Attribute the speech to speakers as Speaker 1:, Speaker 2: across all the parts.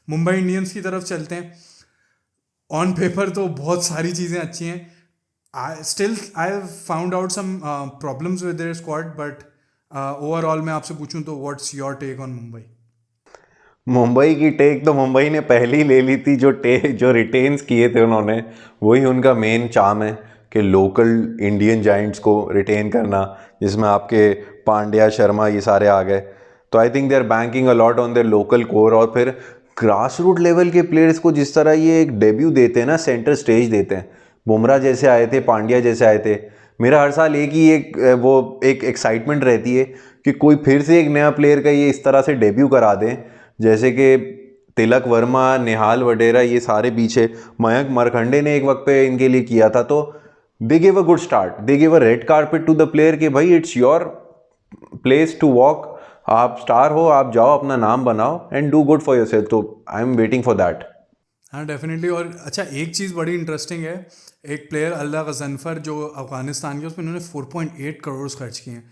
Speaker 1: Mumbai Indians की तरफ चलते हैं, ऑन पेपर तो बहुत सारी चीज़ें अच्छी हैं. I have found out some problems with their squad, but overall मैं आपसे पूछूं तो what's your take on Mumbai?
Speaker 2: Mumbai की टेक तो मुंबई ने पहले ही ले ली थी. जो रिटेन्स किए थे उन्होंने, वही उनका मेन चार्म है कि लोकल इंडियन जाइंट्स को रिटेन करना, जिसमें आपके पांड्या, शर्मा ये सारे आ गए. तो I think they are banking a lot on their local core. और फिर ग्रास रूट लेवल के प्लेयर्स को जिस तरह ये एक डेब्यू देते हैं ना, सेंटर स्टेज देते हैं. बुमराह जैसे आए थे, पांड्या जैसे आए थे. मेरा हर साल एक ही वो एक एक्साइटमेंट रहती है कि कोई फिर से एक नया प्लेयर का ये इस तरह से डेब्यू करा दें. जैसे कि तिलक वर्मा, निहाल वडेरा, ये सारे पीछे मयंक मरखंडे ने एक वक्त पे इनके लिए किया था. तो they give a good start, they give a red carpet to the player कि भाई it's your place to walk. आप स्टार हो, आप जाओ, अपना नाम बनाओ and do good for yourself. तो I am waiting for that.
Speaker 1: हाँ डेफिनेटली. और अच्छा, एक चीज़ बड़ी इंटरेस्टिंग है, एक प्लेयर अल्लाह गजनफर जो अफगानिस्तान के, उसमें इन्होंने 4.8 करोड़ खर्च किए हैं.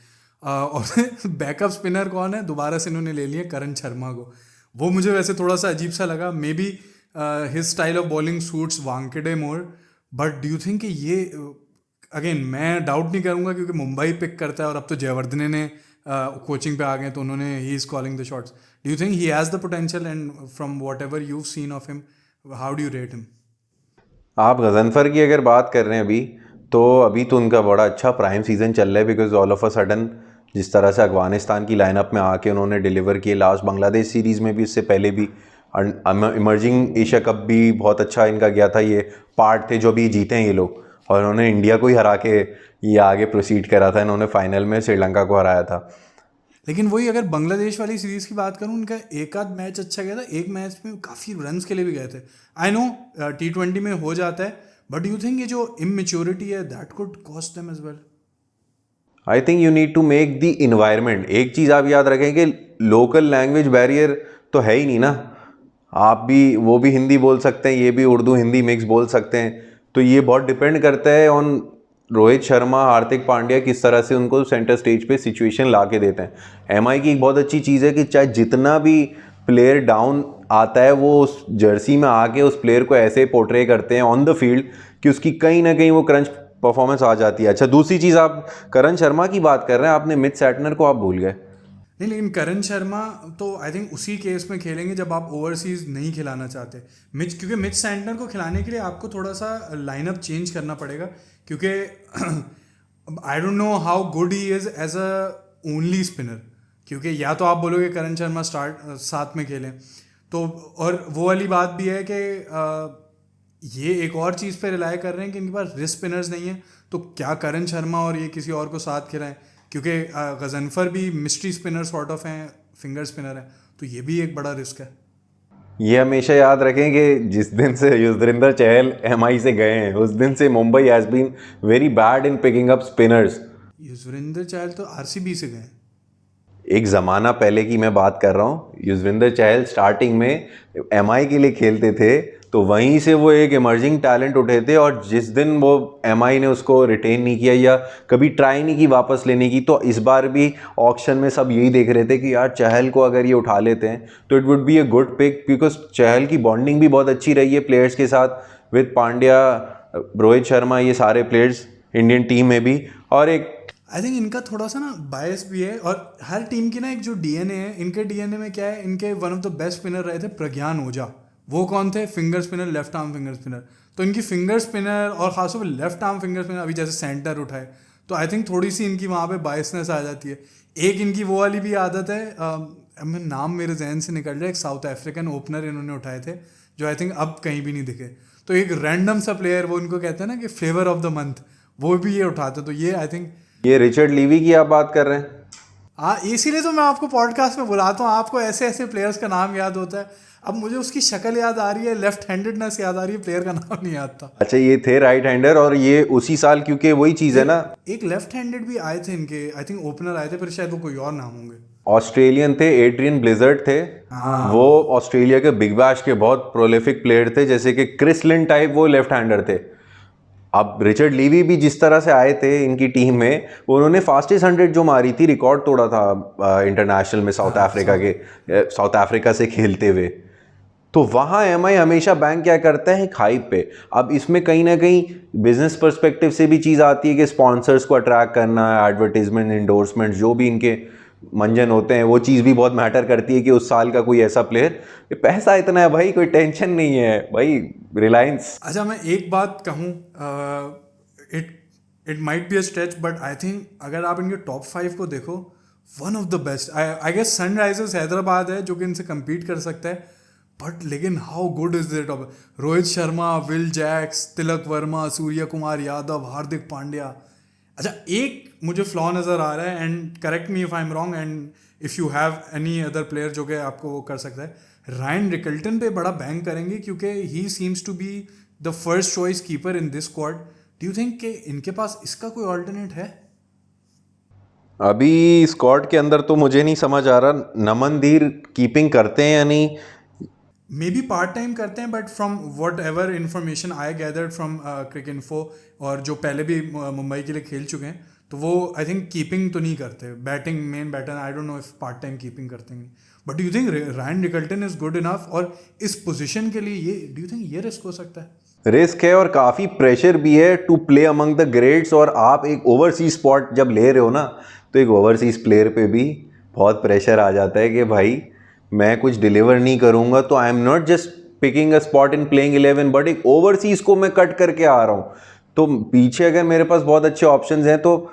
Speaker 1: और बैकअप स्पिनर कौन है, दोबारा से इन्होंने ले लिया करण शर्मा को. वो मुझे वैसे थोड़ा सा अजीब सा लगा. Maybe his style of bowling suits Wankhede more, but do you think कि ये, अगेन मैं डाउट नहीं करूंगा क्योंकि मुंबई पिक करता है और अब तो जयवर्धने ने कोचिंग पे आ गए तो उन्होंने, he is calling the shots. Do you think he has the potential, and from what ever you seen of him, how do you rate him?
Speaker 2: आप गजनफर की अगर बात कर रहे हैं अभी तो उनका बड़ा अच्छा प्राइम सीजन चल रहा है. Because all of a sudden जिस तरह से अफगानिस्तान की लाइनअप में आके उन्होंने डिलीवर किए, लास्ट बांग्लादेश सीरीज़ में भी, इससे पहले भी इमर्जिंग एशिया कप भी बहुत अच्छा इनका गया था. ये पार्ट थे जो भी जीते हैं ये लोग, और उन्होंने इंडिया को ही हरा के ये आगे प्रोसीड करा था. इन्होंने फाइनल में श्रीलंका को हराया था.
Speaker 1: लेकिन वही, अगर बांग्लादेश वाली सीरीज की बात करूं, उनका एक आध मैच अच्छा गया था, एक मैच में काफ़ी रन्स के लिए भी गए थे. आई नो T20 में हो जाता है, बट यू थिंक ये जो इमेच्योरिटी है that could cost them as well?
Speaker 2: I think you need to make the environment. एक चीज़ आप याद रखें कि लोकल लैंग्वेज बैरियर तो है ही नहीं ना. आप भी, वो भी हिंदी बोल सकते हैं, ये भी उर्दू हिंदी मिक्स बोल सकते हैं. तो ये बहुत डिपेंड करता है ऑन रोहित शर्मा, हार्दिक पांड्या किस तरह से उनको सेंटर स्टेज पे सिचुएशन ला के देते हैं. एमआई की एक बहुत अच्छी चीज़ है कि चाहे जितना भी प्लेयर डाउन आता है, वो उस जर्सी में आके उस प्लेयर को ऐसे पोर्ट्रे करते हैं ऑन द फील्ड कि उसकी कहीं ना कहीं वो क्रंच परफॉर्मेंस आ जाती है. अच्छा, दूसरी चीज़, आप करण शर्मा की बात कर रहे हैं, आपने मिथ सैटनर को आप भूल गए.
Speaker 1: नहीं, लेकिन करण शर्मा तो आई थिंक उसी केस में खेलेंगे जब आप ओवरसीज नहीं खिलाना चाहते. मिच, क्योंकि मिच सैंटनर को खिलाने के लिए आपको थोड़ा सा लाइनअप चेंज करना पड़ेगा, क्योंकि I don't know how good he is as a only spinner. क्योंकि या तो आप बोलोगे करण शर्मा स्टार्ट साथ में खेलें, तो और वो वाली बात भी है कि ये एक और चीज़ पे रिलाय कर रहे हैं कि इनके पास रिस्ट स्पिनर्स नहीं है. तो क्या करण शर्मा और ये किसी और को साथ खिलाएं, क्योंकि गजनफर भी मिस्ट्री स्पिनर सॉर्ट ऑफ हैं, फिंगर स्पिनर है, तो ये भी एक बड़ा रिस्क है.
Speaker 2: ये हमेशा याद रखें कि जिस दिन से युजवेंद्र चहल एमआई से गए हैं, उस दिन से Mumbai has been very bad in picking up spinners.
Speaker 1: Yuzvendra Chahal तो आरसीबी से गए.
Speaker 2: एक ज़माना पहले की मैं बात कर रहा हूँ. युजवेंद्र चहल स्टार्टिंग में एमआई के लिए खेलते थे, तो वहीं से वो एक इमर्जिंग टैलेंट उठे थे. और जिस दिन वो एमआई ने उसको रिटेन नहीं किया या कभी ट्राई नहीं की वापस लेने की, तो इस बार भी ऑक्शन में सब यही देख रहे थे कि यार चहल को अगर ये उठा लेते हैं तो it would be a good pick. Because Chahal की बॉन्डिंग भी बहुत अच्छी रही है प्लेयर्स के साथ, विद पांड्या, रोहित शर्मा, ये सारे प्लेयर्स इंडियन टीम में भी. और एक
Speaker 1: आई थिंक इनका थोड़ा सा ना बायस भी है, और हर टीम की ना एक जो डीएनए है, इनके डीएनए में क्या है, इनके one of the best spinner रहे थे प्रज्ञान ओझा. वो कौन थे? Finger spinner, left arm finger spinner. तो इनकी फिंगर स्पिनर और खासतौर पर लेफ्ट आर्म फिंगर स्पिनर अभी जैसे सेंटर उठाए, तो आई थिंक थोड़ी सी इनकी वहाँ पे बायसनेस आ जाती है. एक इनकी वो वाली भी आदत है, अब मैं नाम मेरे जहन से निकल रहा है, एक साउथ अफ्रीकन ओपनर इन्होंने उठाए थे जो आई थिंक अब कहीं भी नहीं दिखे. तो एक रैंडम सा प्लेयर, वो इनको कहते हैं ना कि फ्लेवर ऑफ द मंथ, वो भी ये उठाते. तो ये आई थिंक,
Speaker 2: ये रिचर्ड लीवी की आप बात कर रहे हैं.
Speaker 1: हाँ, इसीलिए तो मैं आपको पॉडकास्ट में बुलाता हूँ, आपको ऐसे ऐसे प्लेयर्स का नाम याद होता है. अब मुझे उसकी शक्ल याद आ रही है, लेफ्ट हैंडेडनेस याद आ रही है, प्लेयर का नाम नहीं याद था.
Speaker 2: अच्छा, ये थे राइट हैंडर, और ये उसी साल, क्योंकि वही चीज़ है
Speaker 1: एक
Speaker 2: ना.
Speaker 1: एक लेफ्ट हैंडेड भी आए थे इनके, आई थिंक ओपनर आए थे, फिर शायद वो कोई और नाम होंगे.
Speaker 2: ऑस्ट्रेलियन थे, एड्रियन ब्लिजर्ड थे.
Speaker 1: हाँ.
Speaker 2: वो ऑस्ट्रेलिया के बिग बैश के बहुत प्रोलिफिक प्लेयर थे, जैसे कि क्रिस लिन टाइप, वो लेफ्ट हैंडर थे. अब रिचर्ड लीवी भी जिस तरह से आए थे इनकी टीम में, उन्होंने फास्टेस्ट 100 जो मारी थी, रिकॉर्ड तोड़ा था इंटरनेशनल में, साउथ अफ्रीका से खेलते हुए. तो वहाँ एमआई हमेशा बैंक क्या करता है, हाइप पे। अब इसमें कहीं ना कहीं बिजनेस पर्सपेक्टिव से भी चीज़ आती है कि स्पॉन्सर्स को अट्रैक्ट करना, एडवर्टीजमेंट, इंडोर्समेंट, जो भी इनके मंजन होते हैं, वो चीज़ भी बहुत मैटर करती है कि उस साल का कोई ऐसा प्लेयर, पैसा इतना है भाई, कोई टेंशन नहीं है भाई, रिलायंस।
Speaker 1: अच्छा, मैं एक बात कहूँ, it it might be a stretch, but I think अगर आप इनके टॉप 5 को देखो, one of the best I guess Sunrisers Hyderabad है जो कि इनसे compete कर सकता है, बट लेकिन how good is their top. Rohit Sharma, Will Jacks, Tilak Varma, Surya Kumar Yadav, Hardik Pandya. अच्छा, एक मुझे फ्लॉ नज़र आ रहा है, and correct me if I am wrong, and if you have any other player जो कि आपको वो कर सकता है। रायन रिकल्टन पे बड़ा बैंक करेंगे क्योंकि he seems to be the first choice keeper in this squad. Do you think कि इनके पास इसका कोई ऑल्टरनेट है?
Speaker 2: अभी स्क्वाड के अंदर तो मुझे नहीं समझ आ रहा नमन धीर कीपिंग करते हैं या नहीं।
Speaker 1: मे बी पार्ट टाइम करते हैं, but from whatever information I gathered from Cricinfo, और जो पहले भी मुंबई के लिए खेल चुके हैं, तो वो आई थिंक कीपिंग तो नहीं करते, batting main batter. I don't know if part time keeping करते हैं, but do you think Ryan Rickelton is good enough, और इस पोजीशन के लिए ये डू यू थिंक ये रिस्क हो सकता है?
Speaker 2: रिस्क है और काफ़ी प्रेशर भी है to play among the greats. और आप एक ओवरसीज स्पॉट जब ले रहे हो ना, तो एक ओवरसीज प्लेयर पे भी बहुत प्रेशर आ जाता है कि भाई मैं कुछ डिलीवर नहीं करूँगा, तो I am not just picking a spot in playing 11, but एक ओवरसीज को मैं कट करके आ रहा हूँ। तो पीछे अगर मेरे पास बहुत अच्छे ऑप्शंस हैं, तो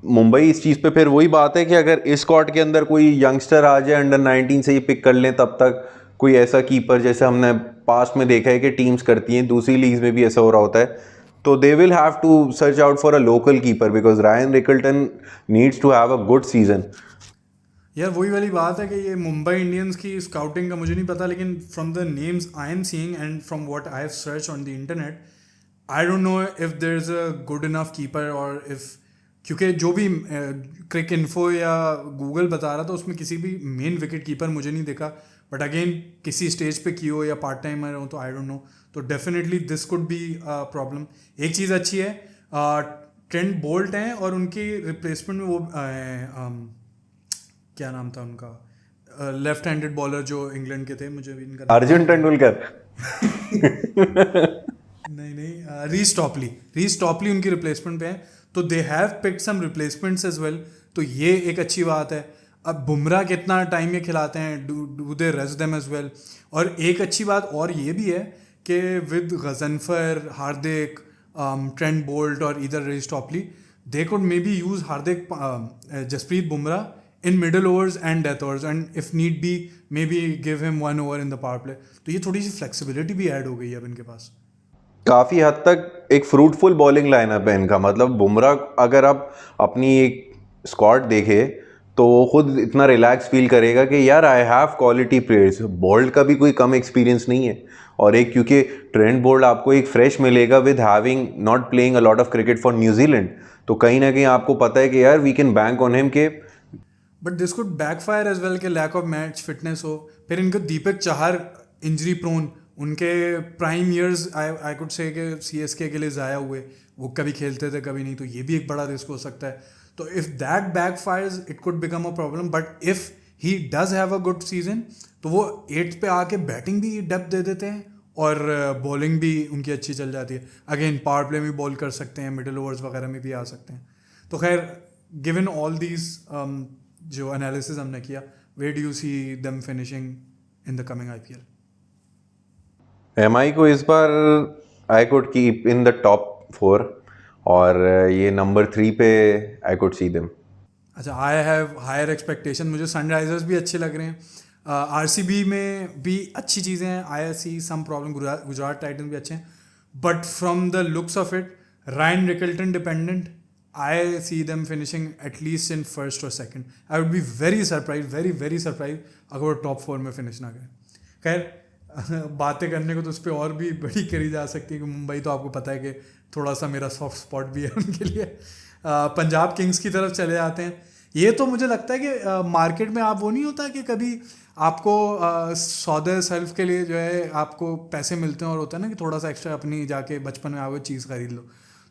Speaker 2: मुंबई इस चीज़ पे फिर वही बात है कि अगर इस स्क्वाड के अंदर कोई यंगस्टर आ जाए, अंडर 19 से ही पिक कर लें, तब तक कोई ऐसा कीपर जैसे हमने पास्ट में देखा है कि टीम्स करती हैं, दूसरी लीग्स में भी ऐसा हो रहा होता है, तो they will have to search out for a local keeper because Ryan Rickelton needs to have a good season.
Speaker 1: यार वही वाली बात है कि ये मुंबई इंडियंस की स्काउटिंग का मुझे नहीं पता, लेकिन from the names I am seeing and from what I have search on the internet, I don't know if there is a good enough keeper, और इफ, क्योंकि जो भी क्रिक इन्फो या गूगल बता रहा था उसमें किसी भी मेन विकेट कीपर मुझे नहीं देखा, बट अगेन किसी स्टेज पे की हो या पार्ट टाइमर हो तो आई डोंट नो, तो definitely this could be problem. एक चीज़ अच्छी है, ट्रेंट बोल्ट हैं और उनकी रिप्लेसमेंट में वो क्या नाम था उनका, लेफ्ट हैंडेड बॉलर जो इंग्लैंड के थे, मुझे भी इनका
Speaker 2: अर्जुन तेंदुलकर।
Speaker 1: नहीं, रीस टॉपली उनकी रिप्लेसमेंट पे है, तो they have picked some replacements as well, तो ये एक अच्छी बात है। अब बुमराह कितना टाइम ये खिलाते हैं, do they rest them as well. और एक अच्छी बात और ये भी है कि with Ghazanfar, Hardik, Trent Boult और इधर Reece Topley, they could may be use Hardik, Jasprit Bumrah in middle overs and death overs, and if need be may be give him 1 over in the power play. तो ये थोड़ी सी फ्लेक्सिबिलिटी भी ऐड हो गई है अब इनके पास।
Speaker 2: काफ़ी हद तक एक फ्रूटफुल बॉलिंग लाइनअप है इनका। मतलब बुमराह अगर आप अपनी एक स्क्वाड देखे तो वो खुद इतना रिलैक्स फील करेगा कि यार I have quality players. Bolt का भी कोई कम एक्सपीरियंस नहीं है, और एक क्योंकि ट्रेंट बोल्ट आपको एक फ्रेश मिलेगा with having not playing a lot of cricket for New Zealand, तो कहीं ना कहीं आपको पता है कि यार we can bank on him के।
Speaker 1: But this could backfire as well के लैक ऑफ मैच फिटनेस हो। फिर इनको दीपक चाहर इंजरी प्रोन, उनके prime years I could say कि सीएसके के लिए ज़ाया हुए, वो कभी खेलते थे कभी नहीं, तो ये भी एक बड़ा रिस्क हो सकता है। तो if that backfires it could become a problem, but if he does have a good season तो वो 8th पे आके बैटिंग भी डेप्थ दे देते हैं और बॉलिंग भी उनकी अच्छी चल जाती है। अगेन पावर प्ले में बॉल कर सकते हैं, मिडिल ओवर्स वगैरह में भी आ सकते हैं। तो खैर, गिवन ऑल दीज जो एनालिसिस हमने किया, where do you see them finishing in the coming IPL?
Speaker 2: MI को इस बार I could keep in the top 4, और ये नंबर 3 पे आई कुड सी देम।
Speaker 1: अच्छा, आई हैव हायर एक्सपेक्टेशन, मुझे सनराइजर्स भी अच्छे लग रहे हैं, आरसीबी में भी अच्छी चीज़ें हैं, I see some problem, Gujarat Titan भी अच्छे हैं, but from the looks of it Ryan Rickelton dependent, I see them finishing at least in first और second. I would be very surprise, very very surprise अगर वो टॉप 4 में finish ना करें। खैर, बातें करने को तो उस पर और भी बड़ी करी जा सकती है कि मुंबई तो आपको पता है कि थोड़ा सा मेरा सॉफ्ट स्पॉट भी है उनके लिए। पंजाब किंग्स की तरफ चले जाते हैं। ये तो मुझे लगता है कि मार्केट में आप वो नहीं होता कि कभी आपको सौदे सेल्फ के लिए जो है आपको पैसे मिलते हैं, और होता है ना कि थोड़ा सा एक्स्ट्रा अपनी जाके बचपन में आओ चीज़ खरीद लो,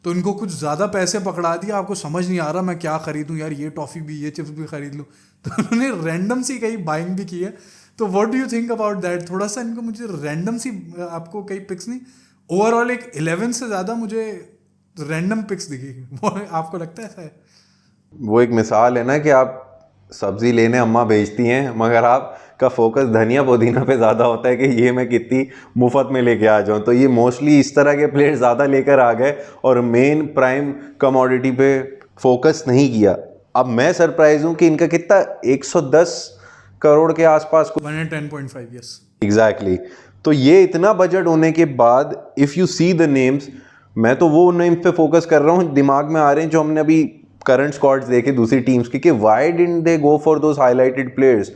Speaker 1: तो इनको कुछ ज़्यादा पैसे पकड़ा दिया, आपको समझ नहीं आ रहा मैं क्या खरीदूँ यार, ये टॉफ़ी भी, ये चिप्स भी खरीद लूँ, तो उन्होंने रैंडम सी कहीं बाइंग भी की है। तो what do you think about that? थोड़ा सा इनको मुझे रैंडम सी आपको कई पिक्स नहीं, ओवरऑल एक 11 से ज़्यादा मुझे रैंडम पिक्स दिखी। वो आपको लगता है ऐसा है?
Speaker 2: वो एक मिसाल है ना कि आप सब्जी लेने अम्मा भेजती हैं मगर आपका फोकस धनिया पुदीना पे ज़्यादा होता है कि ये मैं कितनी मुफ्त में लेके आ जाऊं। तो ये मोस्टली इस तरह के प्लेयर ज़्यादा लेकर आ गए और मेन प्राइम कमोडिटी पे फोकस नहीं किया। अब मैं सरप्राइज हूं कि इनका कितना 110 करोड़ के आसपास
Speaker 1: 110.5, यस।
Speaker 2: एग्जैक्टली तो ये इतना बजट होने के बाद if you see the names, मैं तो वो नेम्स पे फोकस कर रहा हूँ दिमाग में आ रहे हैं जो हमने अभी करंट स्क्वाड्स देखे दूसरी टीम्स की, कि why didn't they go for those highlighted players.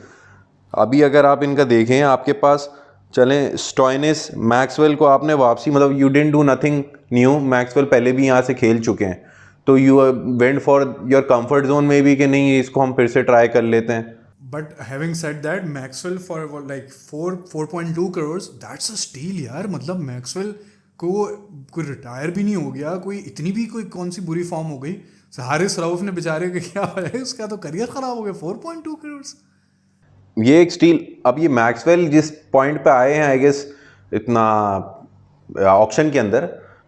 Speaker 2: अभी अगर आप इनका देखें, आपके पास चलें स्टॉइनिस, मैक्सवेल को आपने वापसी, मतलब you didn't do nothing new, Maxwell पहले भी यहाँ से खेल चुके हैं, तो you went for your comfort zone में भी कि नहीं इसको हम फिर से ट्राई कर लेते हैं।
Speaker 1: But having said that, Maxwell for like 4.2 crore, that's a steel यार। मतलब मैक्सवेल को कोई रिटायर भी नहीं हो गया, कोई इतनी भी कोई कौन सी बुरी फॉर्म हो गई, हारिस रऊफ ने बेचारे का क्या है, उसका तो करियर खराब हो गया। 4.2 करोड़,
Speaker 2: ये एक स्टील। अब ये मैक्सवेल जिस पॉइंट पे आए हैं आई गेस इतना ऑक्शन के अंदर,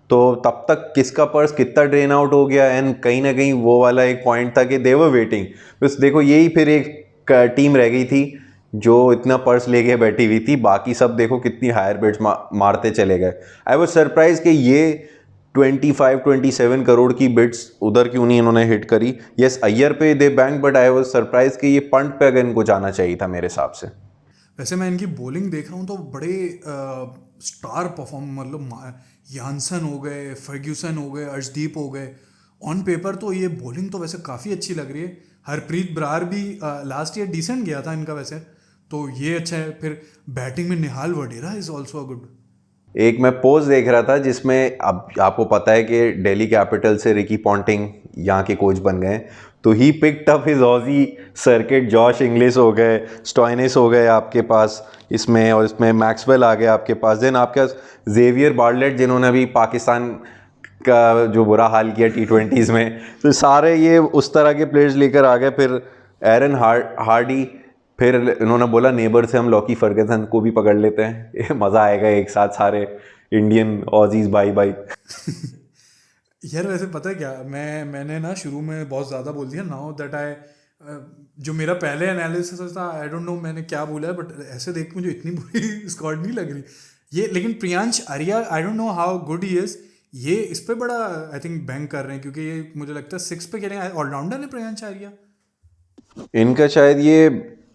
Speaker 2: तो तब तक किसका पर्स कितना ड्रेन आउट हो गया, एंड कहीं ना कहीं वो वाला एक पॉइंट था कि दे वर वेटिंग। बस देखो यही फिर एक टीम रह गई थी जो इतना पर्स लेके बैठी हुई थी, बाकी सब देखो कितनी हायर बिड्स मारते चले गए। आई वाज सरप्राइज कि ये 25-27 करोड़ की बिड्स उधर क्यों नहीं इन्होंने हिट करी। यस अय्यर पे they bank, but I was surprise कि ये पंट पे अगर इनको जाना चाहिए था मेरे हिसाब से।
Speaker 1: वैसे मैं इनकी बॉलिंग देख रहा हूँ तो बड़े स्टार परफॉर्म, मतलब यानसन हो गए, फर्ग्यूसन हो गए, अर्शदीप हो गए। ऑन पेपर तो ये बॉलिंग तो वैसे काफ़ी अच्छी लग रही है। हरप्रीत ब्रार भी लास्ट ईयर डिसेंट गया था इनका वैसे, तो ये अच्छा है। फिर बैटिंग में निहाल वडेरा इज़ ऑल्सो अ गुड।
Speaker 2: एक मैं पोस्ट देख रहा था जिसमें अब आपको पता है कि दिल्ली कैपिटल से रिकी पॉन्टिंग यहाँ के कोच बन गए, तो he picked up his Aussie circuit. Josh Inglis हो गए, स्टॉइनिस हो गए आपके पास इसमें, और इसमें मैक्सवेल आ गए आपके पास। देन आपके पास जेवियर बार्टलेट जिन्होंने अभी पाकिस्तान का जो बुरा हाल किया T20s में, तो सारे ये उस तरह के प्लेयर्स लेकर आ गए। फिर एरन हार्डी, फिर इन्होंने बोला नेबर से हम लॉकी फर्गसन को भी पकड़ लेते हैं, मज़ा आएगा एक साथ सारे इंडियन ऑजीज बाई बाई।
Speaker 1: यार वैसे पता है क्या, मैंने ना शुरू में बहुत ज़्यादा बोल दिया। नाउ दैट आई, जो मेरा पहले एनालिसिस था, आई डोंट नो मैंने क्या बोला है, बट ऐसे देख मुझे इतनी बुरी स्क्वाड नहीं लग रही ये। लेकिन प्रियांश आर्या, आई don't know how good he is, ये इस पे बड़ा आई थिंक बैंक कर रहे हैं, क्योंकि ये मुझे लगता है 6 पे खेलेंगे। ऑलराउंडर है प्रियांश आर्या।
Speaker 2: इनका शायद ये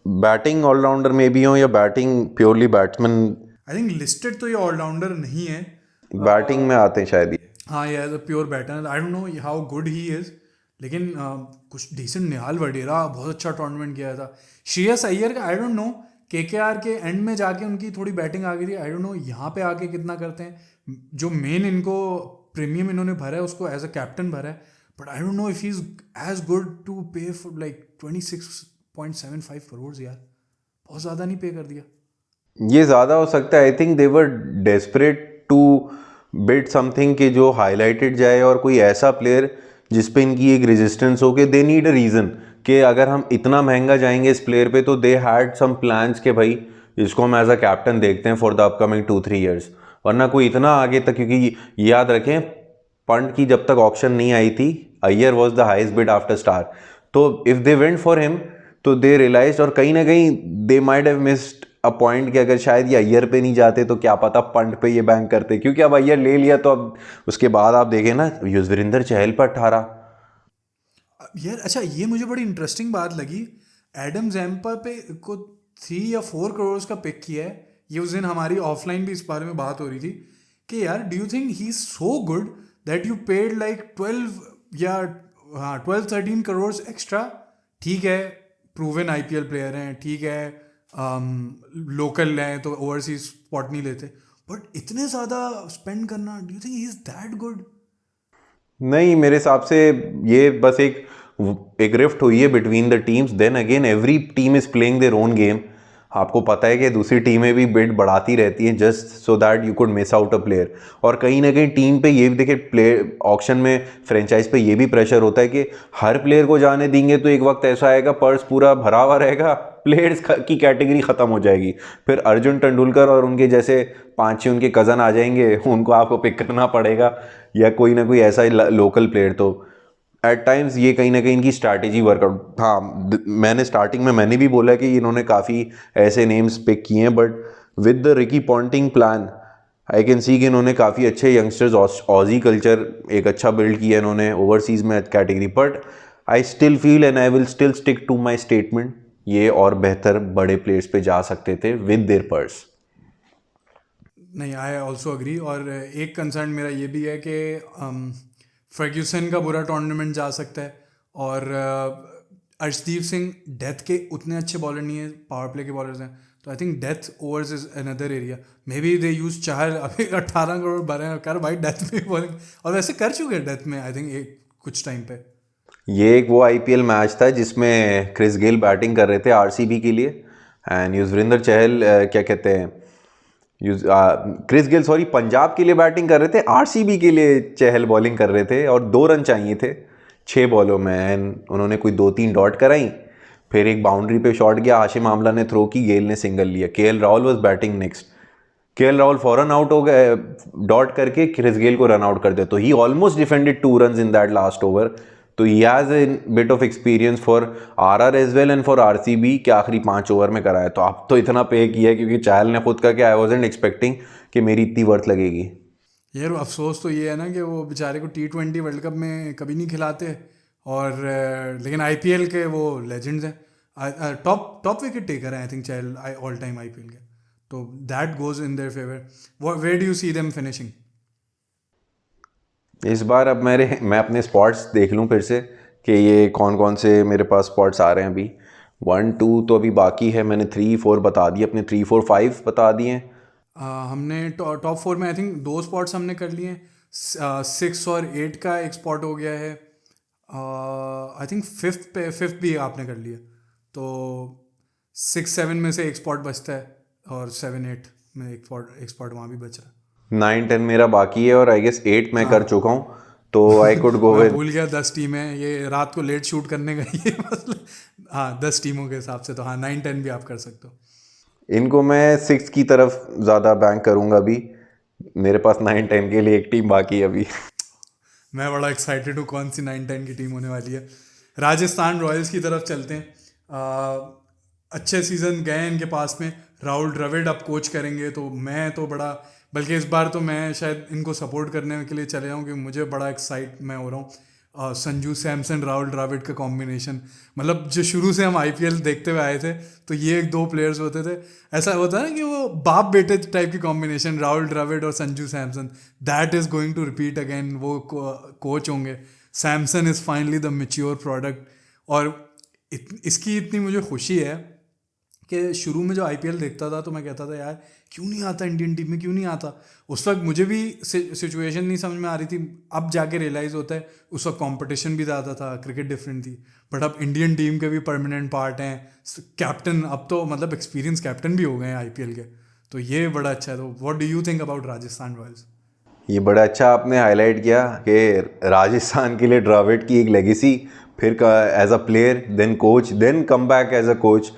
Speaker 2: बैटिंग ऑलराउंडर में भी हो या batting purely batsman,
Speaker 1: I think listed तो ये ऑलराउंडर नहीं है,
Speaker 2: बैटिंग में आते हैं शायद ये।
Speaker 1: हाँ ये as a pure batter. I don't know how good he is, लेकिन कुछ डिसेंट। निहाल वडेरा बहुत अच्छा टूर्नामेंट किया था। श्रेयस अय्यर का आई डोंट नो, केकेआर के एंड में जाके उनकी थोड़ी बैटिंग आ गई थी। आई डोंट नो यहाँ पे आके कितना करते हैं। जो मेन इनको प्रीमियम इन्होंने भरा है उसको एज अ कैप्टन भरा है, but I don't know if he is as good to pay for like 26.75 crore. यार बहुत ज़्यादा नहीं पे कर दिया?
Speaker 2: ये ज़्यादा हो सकता है। I think they were desperate to bid something कि जो हाईलाइटेड जाए और कोई ऐसा प्लेयर जिस पे इनकी एक रेजिस्टेंस हो, कि दे नीड अ रीज़न कि अगर हम इतना महंगा जाएंगे इस प्लेयर पे, तो दे हैड सम प्लान्स कि भाई इसको हम एज अ कैप्टन देखते हैं फॉर द अपकमिंग 2-3 ईयर्स। वरना कोई इतना आगे तक, क्योंकि याद रखें पंट की जब तक ऑक्शन नहीं आई थी, Iyer was the highest bid after Starc. तो if they went for him तो दे रियलाइज, और कहीं ना कहीं they might have missed a point कि अगर शायद ये अय्यर पे नहीं जाते तो क्या पता पंट पे ये बैंक करते, क्योंकि अब अय्यर ले लिया तो अब उसके बाद आप देखें ना युजवेंद्र चहल पर 18।
Speaker 1: यार अच्छा, ये मुझे बड़ी इंटरेस्टिंग बात लगी। एडम जैम्पा पे को 3 या 4 करोड़ का पिक किया है। ये उस दिन हमारी ऑफलाइन भी इस बारे में बात हो रही थी कि यार do you think he is so good that you paid like 12 या हाँ 12-13 करोड़ एक्स्ट्रा? ठीक है, प्रूवन आईपीएल प्लेयर हैं, ठीक है, लोकल हैं तो ओवरसीज स्पॉट नहीं लेते, बट इतने ज़्यादा स्पेंड करना, do you think he is that good?
Speaker 2: नहीं, मेरे हिसाब से ये बस एक रिफ्ट हुई है between the teams. Then again every team is playing their own game. आपको पता है कि दूसरी टीमें भी बिड बढ़ाती रहती हैं just so that you could miss out a player. और कहीं ना कहीं टीम पे ये भी देखिए, प्लेयर ऑक्शन में फ्रेंचाइज पे ये भी प्रेशर होता है कि हर प्लेयर को जाने देंगे तो एक वक्त ऐसा आएगा पर्स पूरा भरा हुआ रहेगा, प्लेयर्स की कैटेगरी ख़त्म हो जाएगी, फिर अर्जुन तेंदुलकर और उनके जैसे 5-6 उनके कज़न आ जाएंगे, उनको आपको पिक करना पड़ेगा, या कोई ना कोई ऐसा लोकल प्लेयर। तो एट टाइम्स ये कहीं ना कहीं इनकी स्ट्रैटेजी वर्कआउट। हाँ, मैंने स्टार्टिंग में मैंने भी बोला कि इन्होंने काफ़ी ऐसे नेम्स पिक किए हैं, but with the Ricky Ponting plan I can see कि इन्होंने काफ़ी अच्छे यंगस्टर्स, ऑजी कल्चर एक अच्छा बिल्ड किया इन्होंने ओवरसीज़ में category. But I still feel and I will still stick to my statement, ये और बेहतर बड़े प्लेयर्स पे जा सकते थे विद देयर पर्स।
Speaker 1: नहीं, आई ऑल्सो अग्री। और एक कंसर्न मेरा ये भी है कि फर्ग्यूसन का बुरा टूर्नामेंट जा सकता है, और अर्शदीप सिंह डेथ के उतने अच्छे बॉलर नहीं है, पावर प्ले के बॉलर्स हैं, तो I think death overs is another area. May be they use Chahar अभी 18 करोड़ भरे कर भाई डेथ में बॉलिंग, और वैसे कर चुके हैं डेथ में आई थिंक एक कुछ टाइम पे।
Speaker 2: ये एक वो आईपीएल मैच था जिसमें क्रिस गेल बैटिंग कर रहे थे आरसीबी के लिए, एंड युजवेंद्र चहल क्या कहते हैं, क्रिस गेल सॉरी पंजाब के लिए बैटिंग कर रहे थे, आरसीबी के लिए चहल बॉलिंग कर रहे थे, और 2 रन चाहिए थे 6 बॉलों में, एंड उन्होंने कोई 2-3 डॉट कराई, फिर एक बाउंड्री पे शॉट गया, हाशिम आमला ने थ्रो की, गेल ने सिंगल लिया, KL Rahul was batting next, KL Rahul फौरन आउट हो गए, डॉट करके क्रिस गेल को रन आउट कर दिया, तो he almost defended 2 run in that last over. तो he has a bit of experience for RR as well and for RCB के आखिरी 5 ओवर में कराया। तो अब तो इतना पे किया है क्योंकि चहल ने खुद कहा कि आई वाजंट एक्सपेक्टिंग कि मेरी इतनी वर्थ लगेगी।
Speaker 1: यार अफसोस तो ये है ना कि वो बेचारे को T20 वर्ल्ड कप में कभी नहीं खिलाते, और लेकिन आईपीएल के वो लेजेंड्स हैं, टॉप विकेट टेकर हैं I think Chahal all time IPL के, तो that goes in their favour. Where do you see them finishing?
Speaker 2: इस बार अब मैं अपने स्पॉट्स देख लूँ फिर से कि ये कौन कौन से मेरे पास स्पॉट्स आ रहे हैं अभी। 1-2 तो अभी बाकी है, मैंने 3-4 बता दिए, अपने 3-4-5 बता दिए हैं।
Speaker 1: हमने टॉप 4 में आई थिंक 2 स्पॉट्स हमने कर लिए हैं, 6 और 8 का एक स्पॉट हो गया है, आई थिंक फिफ्थ भी आपने कर लिया, तो 6-7 में से एक स्पॉट बचता है, और 7-8 में एक स्पॉट वहाँ भी बच रहा है।
Speaker 2: 9-10 मेरा बाकी है, और आई गेस 8 मैं कर चुका हूँ, तो आई कुड गो
Speaker 1: मैं
Speaker 2: विद।
Speaker 1: भूल गया 10 टीम है, ये रात को लेट शूट करने का ये मसला। हाँ 10 टीमों के हिसाब से तो हाँ 9-10 भी आप कर सकते हो।
Speaker 2: इनको मैं 6 की तरफ ज़्यादा बैंक करूँगा अभी, मेरे पास 9-10 के लिए एक टीम बाकी है अभी।
Speaker 1: मैं बड़ा एक्साइटेड हूँ कौन सी 9-10 की टीम होने वाली है। राजस्थान रॉयल्स की तरफ चलते हैं। अच्छे सीज़न गए इनके पास में, राहुल द्रविड़ अब कोच करेंगे, तो मैं तो बड़ा, बल्कि इस बार तो मैं शायद इनको सपोर्ट करने के लिए चले जाऊँ, कि मुझे बड़ा एक्साइट मैं हो रहा हूँ। संजू सैमसन राहुल द्रविड़ का कॉम्बिनेशन, मतलब जो शुरू से हम आईपीएल देखते हुए आए थे, तो ये एक 2 प्लेयर्स होते थे, ऐसा होता है ना कि वो बाप बेटे टाइप की कॉम्बिनेशन, राहुल द्रविड़ और Sanju Samson, that is going to repeat again. वो कोच होंगे, Samson is finally the mature product. और इसकी इतनी मुझे खुशी है कि शुरू में जो आईपीएल देखता था तो मैं कहता था यार क्यों नहीं आता इंडियन टीम में, क्यों नहीं आता। उस वक्त मुझे भी सिचुएशन नहीं समझ में आ रही थी, अब जाके रियलाइज़ होता है उस वक्त कंपटीशन भी ज़्यादा था, क्रिकेट डिफरेंट थी, बट अब इंडियन टीम के भी परमानेंट पार्ट हैं, कैप्टन अब तो मतलब एक्सपीरियंस कैप्टन भी हो गए हैं आईपीएल के, तो ये बड़ा अच्छा है। तो what do you think about Rajasthan Royals?
Speaker 2: ये बड़ा अच्छा आपने हाईलाइट किया कि राजस्थान के लिए द्रविड़ की एक लेगेसी, फिर as a player, then coach, then come back as a coach.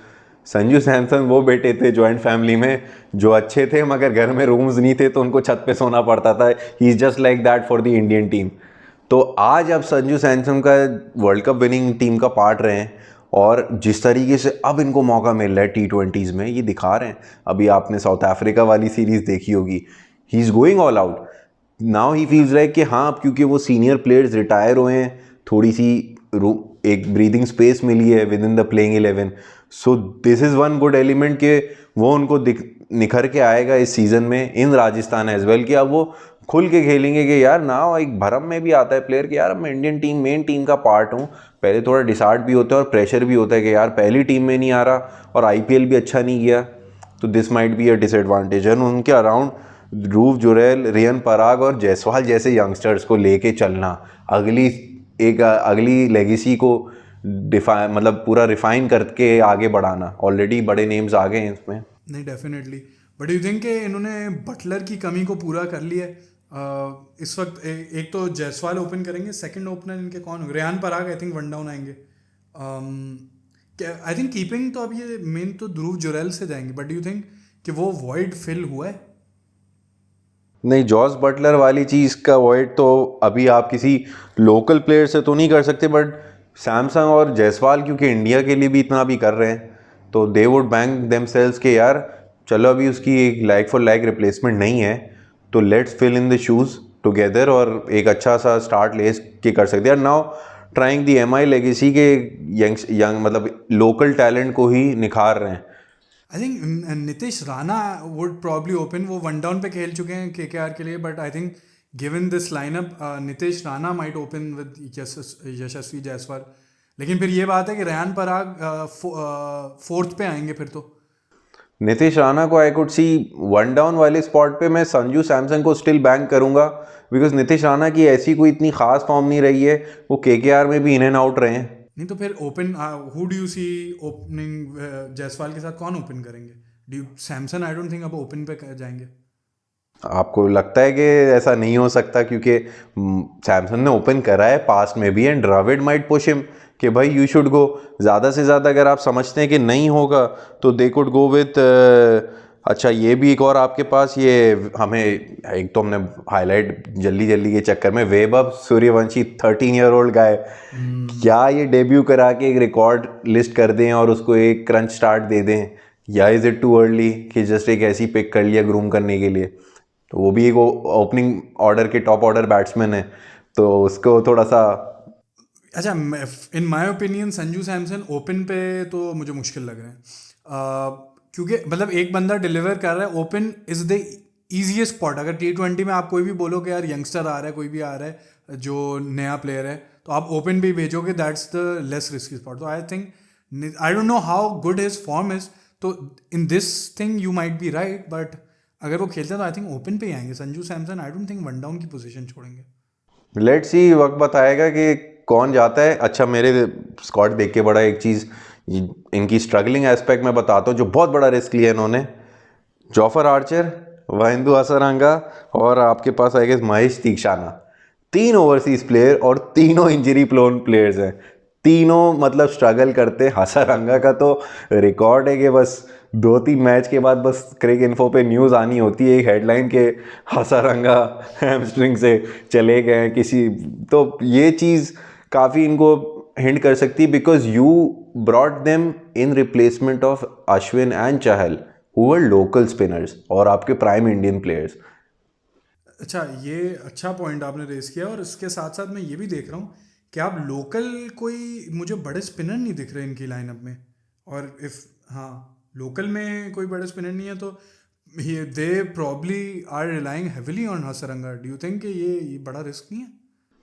Speaker 2: Sanju Samson वो बेटे थे जॉइंट फैमिली में जो अच्छे थे, मगर घर में रूम्स नहीं थे तो उनको छत पे सोना पड़ता था। He is just like that for the Indian team. तो आज अब संजू सैमसन का वर्ल्ड कप विनिंग टीम का पार्ट रहे हैं, और जिस तरीके से अब इनको मौका मिल रहा है T20s में, ये दिखा रहे हैं। अभी आपने साउथ अफ्रीका वाली सीरीज़ देखी होगी, he is going all out. Now he feels like कि हाँ, अब क्योंकि वो सीनियर प्लेयर्स रिटायर हुए हैं, थोड़ी सी एक ब्रीदिंग स्पेस मिली है with in the playing 11, so this is one good element कि वो उनको निखर के आएगा इस सीज़न में इन राजस्थान एज वेल, कि अब वो खुल के खेलेंगे कि यार ना एक भरम में भी आता है प्लेयर कि यार मैं इंडियन टीम मेन टीम का पार्ट हूँ। पहले थोड़ा डिसार्ट भी होता है और प्रेशर भी होता है कि यार पहली टीम में नहीं आ रहा और आईपीएल भी अच्छा नहीं किया, तो this might be a disadvantage. And उनके अराउंड ध्रुव जुरैल, रियन पराग और जायसवाल जैसे यंगस्टर्स को लेके चलना, अगली लेगेसी को मतलब पूरा रिफाइन करके आगे बढ़ाना। ऑलरेडी बड़े नेम्स आ गए हैं इसमें।
Speaker 1: नहीं, डेफिनेटली। बट यू थिंक कि इन्होंने बटलर की कमी को पूरा कर लिया है? इस वक्त एक तो जायसवाल ओपन करेंगे, सेकंड ओपनर इनके कौन होंगे? रेहान पराग आई थिंक वन डाउन आएंगे। आई थिंक कीपिंग तो अब ये मेन तो ध्रुव जुरैल से जाएंगे, बट यू थिंक कि वो वॉइड फिल हुआ है?
Speaker 2: नहीं, जॉस बटलर वाली चीज़ का वॉइड तो अभी आप किसी लोकल प्लेयर से तो नहीं कर सकते, बट सैमसंग और जायसवाल क्योंकि इंडिया के लिए भी इतना भी कर रहे हैं तो दे वुड बैंक देमसेल्व्स के यार चलो अभी उसकी एक लाइक फॉर लाइक रिप्लेसमेंट नहीं है तो let's fill in the shoes together और एक अच्छा सा स्टार्ट ले के कर सकते हैं। Now trying the M I legacy के यंग मतलब लोकल टैलेंट को ही निखार रहे हैं।
Speaker 1: I think Nitish Rana would probably open. वो वन डाउन पे खेल चुके हैं केकेआर के लिए, but I think given this lineup Nitish Rana might open with Yashasvi Jaiswal. लेकिन फिर ये बात है कि रेहान पराग फोर्थ पे आएंगे फिर तो।
Speaker 2: नीतीश राणा को I could see one down वाले स्पॉट पे मैं संजू सैमसंग को स्टिल बैंक करूंगा बिकॉज नीतीश राणा की ऐसी कोई इतनी खास फॉर्म नहीं रही है, वो केकेआर में भी इन एंड आउट रहे हैं।
Speaker 1: नहीं तो फिर open who do you see opening? Jaiswal के साथ कौन ओपन करेंगे? Do Samson I don't think अब ओपन पे जाएंगे।
Speaker 2: आपको लगता है कि ऐसा नहीं हो सकता क्योंकि सैमसंग ने ओपन करा है पास्ट में भी and Dravid might push him कि भाई यू शुड गो। ज़्यादा से ज़्यादा अगर आप समझते हैं कि नहीं होगा तो दे कुड गो विथ अच्छा ये भी एक और आपके पास ये हमें एक तो हमने हाईलाइट जल्दी जल्दी के चक्कर में Vaibhav Suryavanshi 13 year old guy क्या ये डेब्यू करा के एक रिकॉर्ड लिस्ट कर दें और उसको एक क्रंच स्टार्ट दे दें, या इज़ इट टू अर्ली कि जस्ट एक ऐसी पिक कर लिया ग्रूम करने के लिए? तो वो भी एक ओपनिंग ऑर्डर के टॉप ऑर्डर बैट्समैन है तो उसको थोड़ा सा
Speaker 1: अच्छा, in my opinion Sanju Samson open पे तो मुझे मुश्किल लग रहा है, क्योंकि मतलब एक बंदा डिलीवर कर रहा है। Open is the easiest spot. अगर T20 में आप कोई भी बोलोगे यार यंगस्टर आ रहा है, कोई भी आ रहा है जो नया प्लेयर है, तो आप ओपन भी भेजोगे, that's the less risky spot. तो I think I don't know how good his form is, तो in this thing you might be right, but अगर वो खेलते हैं तो आई थिंक ओपन पे ही आएंगे Sanju Samson. I don't think one down की पोजीशन छोड़ेंगे।
Speaker 2: लेट्स सी, वक्त बताएगा कि कौन जाता है। अच्छा मेरे स्क्वाड देख के बड़ा एक चीज़ इनकी स्ट्रगलिंग एस्पेक्ट में बताता हूँ जो बहुत बड़ा रिस्क लिया इन्होंने। जॉफर आर्चर, वाहिंदू हसरंगा और आपके पास आएगा महेश तीक्षाना, 3 ओवरसीज प्लेयर और तीनों इंजरी प्रोन प्लेयर्स हैं। तीनों मतलब स्ट्रगल करते। हसरंगा का तो रिकॉर्ड है कि बस 2-3 मैच के बाद बस क्रिक इन्फो पे न्यूज़ आनी होती है एक हेडलाइन के हसरंगा हैमस्ट्रिंग से चले गए हैं किसी, तो ये चीज़ काफ़ी इनको हिंट कर सकती है because you brought them in replacement of Ashwin and Chahal who were local spinners और आपके प्राइम इंडियन प्लेयर्स।
Speaker 1: अच्छा, ये अच्छा पॉइंट आपने रेस किया। और इसके साथ साथ मैं ये भी देख रहा हूँ कि आप लोकल कोई मुझे बड़े स्पिनर नहीं दिख रहे इनकी लाइनअप में। और इफ हाँ लोकल में कोई बड़े स्पिनर नहीं है तो they probably are relying heavily on Hasaranga. Do you think ये बड़ा रिस्क नहीं है?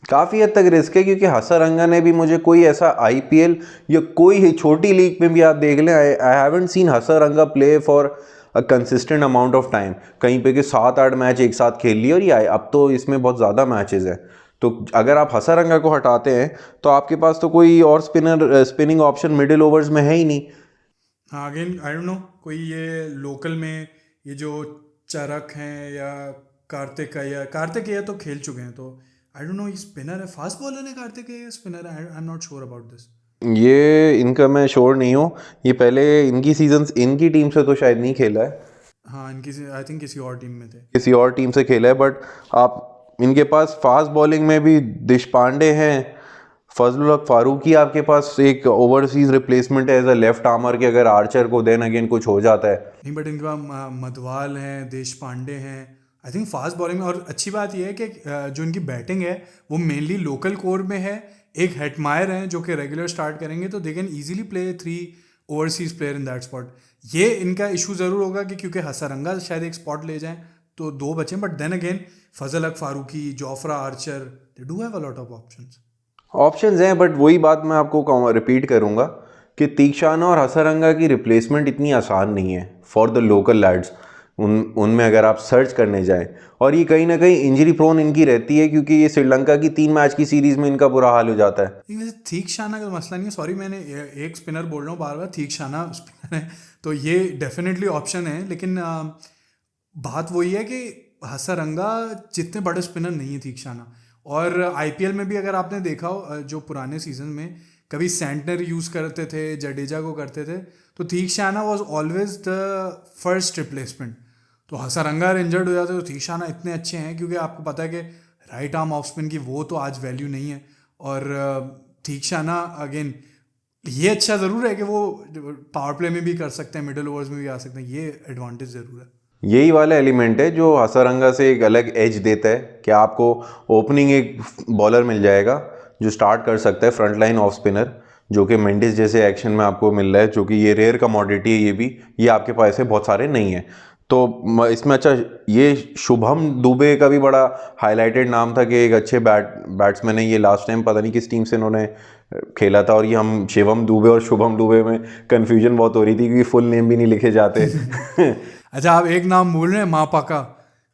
Speaker 2: काफ़ी हद तक रिस्क है क्योंकि हसरंगा ने भी मुझे कोई ऐसा आईपीएल या कोई छोटी लीग में भी आप देख लें, I haven't seen Hasaranga play for a consistent amount of time. कहीं पे कि 7-8 मैच एक साथ खेल लिए और ये अब तो इसमें बहुत ज़्यादा मैचेस हैं। तो अगर आप हसरंगा को हटाते हैं तो आपके पास तो कोई और स्पिनिंग ऑप्शन मिडिल ओवर्स में है ही नहीं।
Speaker 1: हाँ, अगेन आई डोंट नो कोई ये लोकल में ये जो चरक हैं या कार्तिकेय तो खेल चुके हैं, तो आई डोंट नो ये स्पिनर है, फास्ट बॉलर है कार्तिकेय, स्पिनर है, आई am not sure about this.
Speaker 2: ये इनका मैं श्योर नहीं हूँ, ये पहले इनकी सीजन्स इनकी टीम से तो शायद नहीं खेला है।
Speaker 1: हाँ, इनकी आई थिंक किसी और टीम में थे,
Speaker 2: किसी और टीम से खेला है। बट आप इनके पास फास्ट बॉलिंग में भी देशपांडे हैं, फजलुल हक फारूकी आपके पास एक ओवरसीज रिप्लेसमेंट है एज अ लेफ्ट आर्मर के अगर आर्चर को देन अगेन कुछ हो जाता है।
Speaker 1: नहीं बट इनके पास मधवाल हैं, देश पांडे हैं, आई थिंक फास्ट बॉलिंग में। और अच्छी बात यह है कि जो इनकी बैटिंग है वो मेनली लोकल कोर में है। एक हेटमायर हैं जो कि रेगुलर स्टार्ट करेंगे तो they can easily play 3 overseas player in that spot. ये इनका इशू ज़रूर होगा कि क्योंकि हसरंगा शायद एक स्पॉट ले जाएं तो 2 बचें, but then again Fazal Haq Farooqi, Jofra Archer, they do have a lot of
Speaker 2: options हैं। बट वही बात मैं आपको रिपीट करूँगा कि तीक्षाना और हसरंगा की रिप्लेसमेंट इतनी आसान नहीं है फॉर द लोकल लैड्स। उनमें अगर आप सर्च करने जाएं, और ये कहीं ना कहीं इंजरी प्रोन इनकी रहती है, क्योंकि ये श्रीलंका की 3 मैच की सीरीज में इनका बुरा हाल हो जाता है।
Speaker 1: नहीं, वैसे थीक्षाना का मसला नहीं है, सॉरी मैंने एक स्पिनर बोल रहा हूँ बार बार, थीक्षाना स्पिनर है तो ये डेफिनेटली ऑप्शन है, लेकिन बात वही है कि हसरंगा जितने बड़े स्पिनर नहीं है थीक्षाना। और आईपीएल में भी अगर आपने देखा हो जो पुराने सीजन में कभी सेंटनर यूज़ करते थे, जडेजा को करते थे, तो Theekshana was always the first replacement. तो हसरंगा इंजर्ड हो जाते तो थीक्षाना इतने अच्छे हैं, क्योंकि आपको पता है कि राइट आर्म ऑफ स्पिन की वो तो आज वैल्यू नहीं है। और थीक्षाना अगेन ये अच्छा ज़रूर है कि वो पावर प्ले में भी कर सकते हैं, मिडिल ओवर्स में भी आ सकते हैं, ये एडवांटेज ज़रूर है।
Speaker 2: यही वाला एलिमेंट है जो हसरंगा से एक अलग एज देता है कि आपको ओपनिंग एक बॉलर मिल जाएगा जो स्टार्ट कर सकता है, फ्रंट लाइन ऑफ स्पिनर, जो कि मेंडिस जैसे एक्शन में आपको मिल रहा है, जो कि ये रेयर कमोडिटी है, ये आपके पास है बहुत सारे नहीं है। तो इसमें अच्छा, ये शुभम दुबे का भी बड़ा हाईलाइटेड नाम था कि एक अच्छे बैट्समैन है। ये लास्ट टाइम पता नहीं किस टीम से इन्होंने खेला था, और ये हम शिवम दुबे और शुभम दुबे में कन्फ्यूजन बहुत हो रही थी क्योंकि फुल नेम भी नहीं लिखे जाते।
Speaker 1: अच्छा, आप एक नाम भूल रहे हैं, मापाका।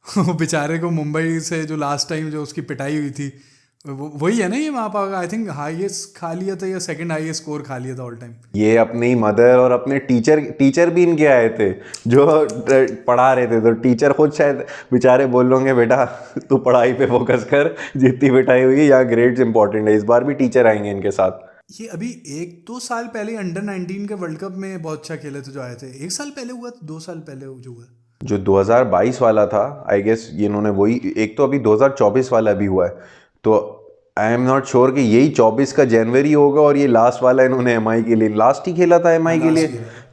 Speaker 1: वो बेचारे को मुंबई से जो लास्ट टाइम जो उसकी पिटाई हुई थी, वही है ना ये मापाका। आई थिंक हाईएस्ट खा लिया था या सेकंड हाईएस्ट स्कोर खा लिया था ऑल टाइम।
Speaker 2: ये अपनी मदर और अपने टीचर भी इनके आए थे जो पढ़ा रहे थे, तो टीचर खुद शायद बेचारे बोल लोगे बेटा तू पढ़ाई पे फोकस कर, जितनी पिटाई हुई है यहाँ ग्रेड्स इंपॉर्टेंट है। इस बार भी टीचर आएंगे इनके साथ।
Speaker 1: ये अभी 1-2 साल पहले अंडर 19 के वर्ल्ड कप में बहुत अच्छा खेले थे जो आए थे। 1 साल पहले हुआ था, 2 साल पहले जो हुआ,
Speaker 2: जो 2022 वाला था आई गेस, ये इन्होंने वही, एक तो अभी 2024 वाला भी हुआ है, तो आई एम नॉट श्योर कि यही 24 का जनवरी होगा, और ये लास्ट वाला इन्होंने एमआई के लिए लास्ट ही खेला था एमआई के लिए,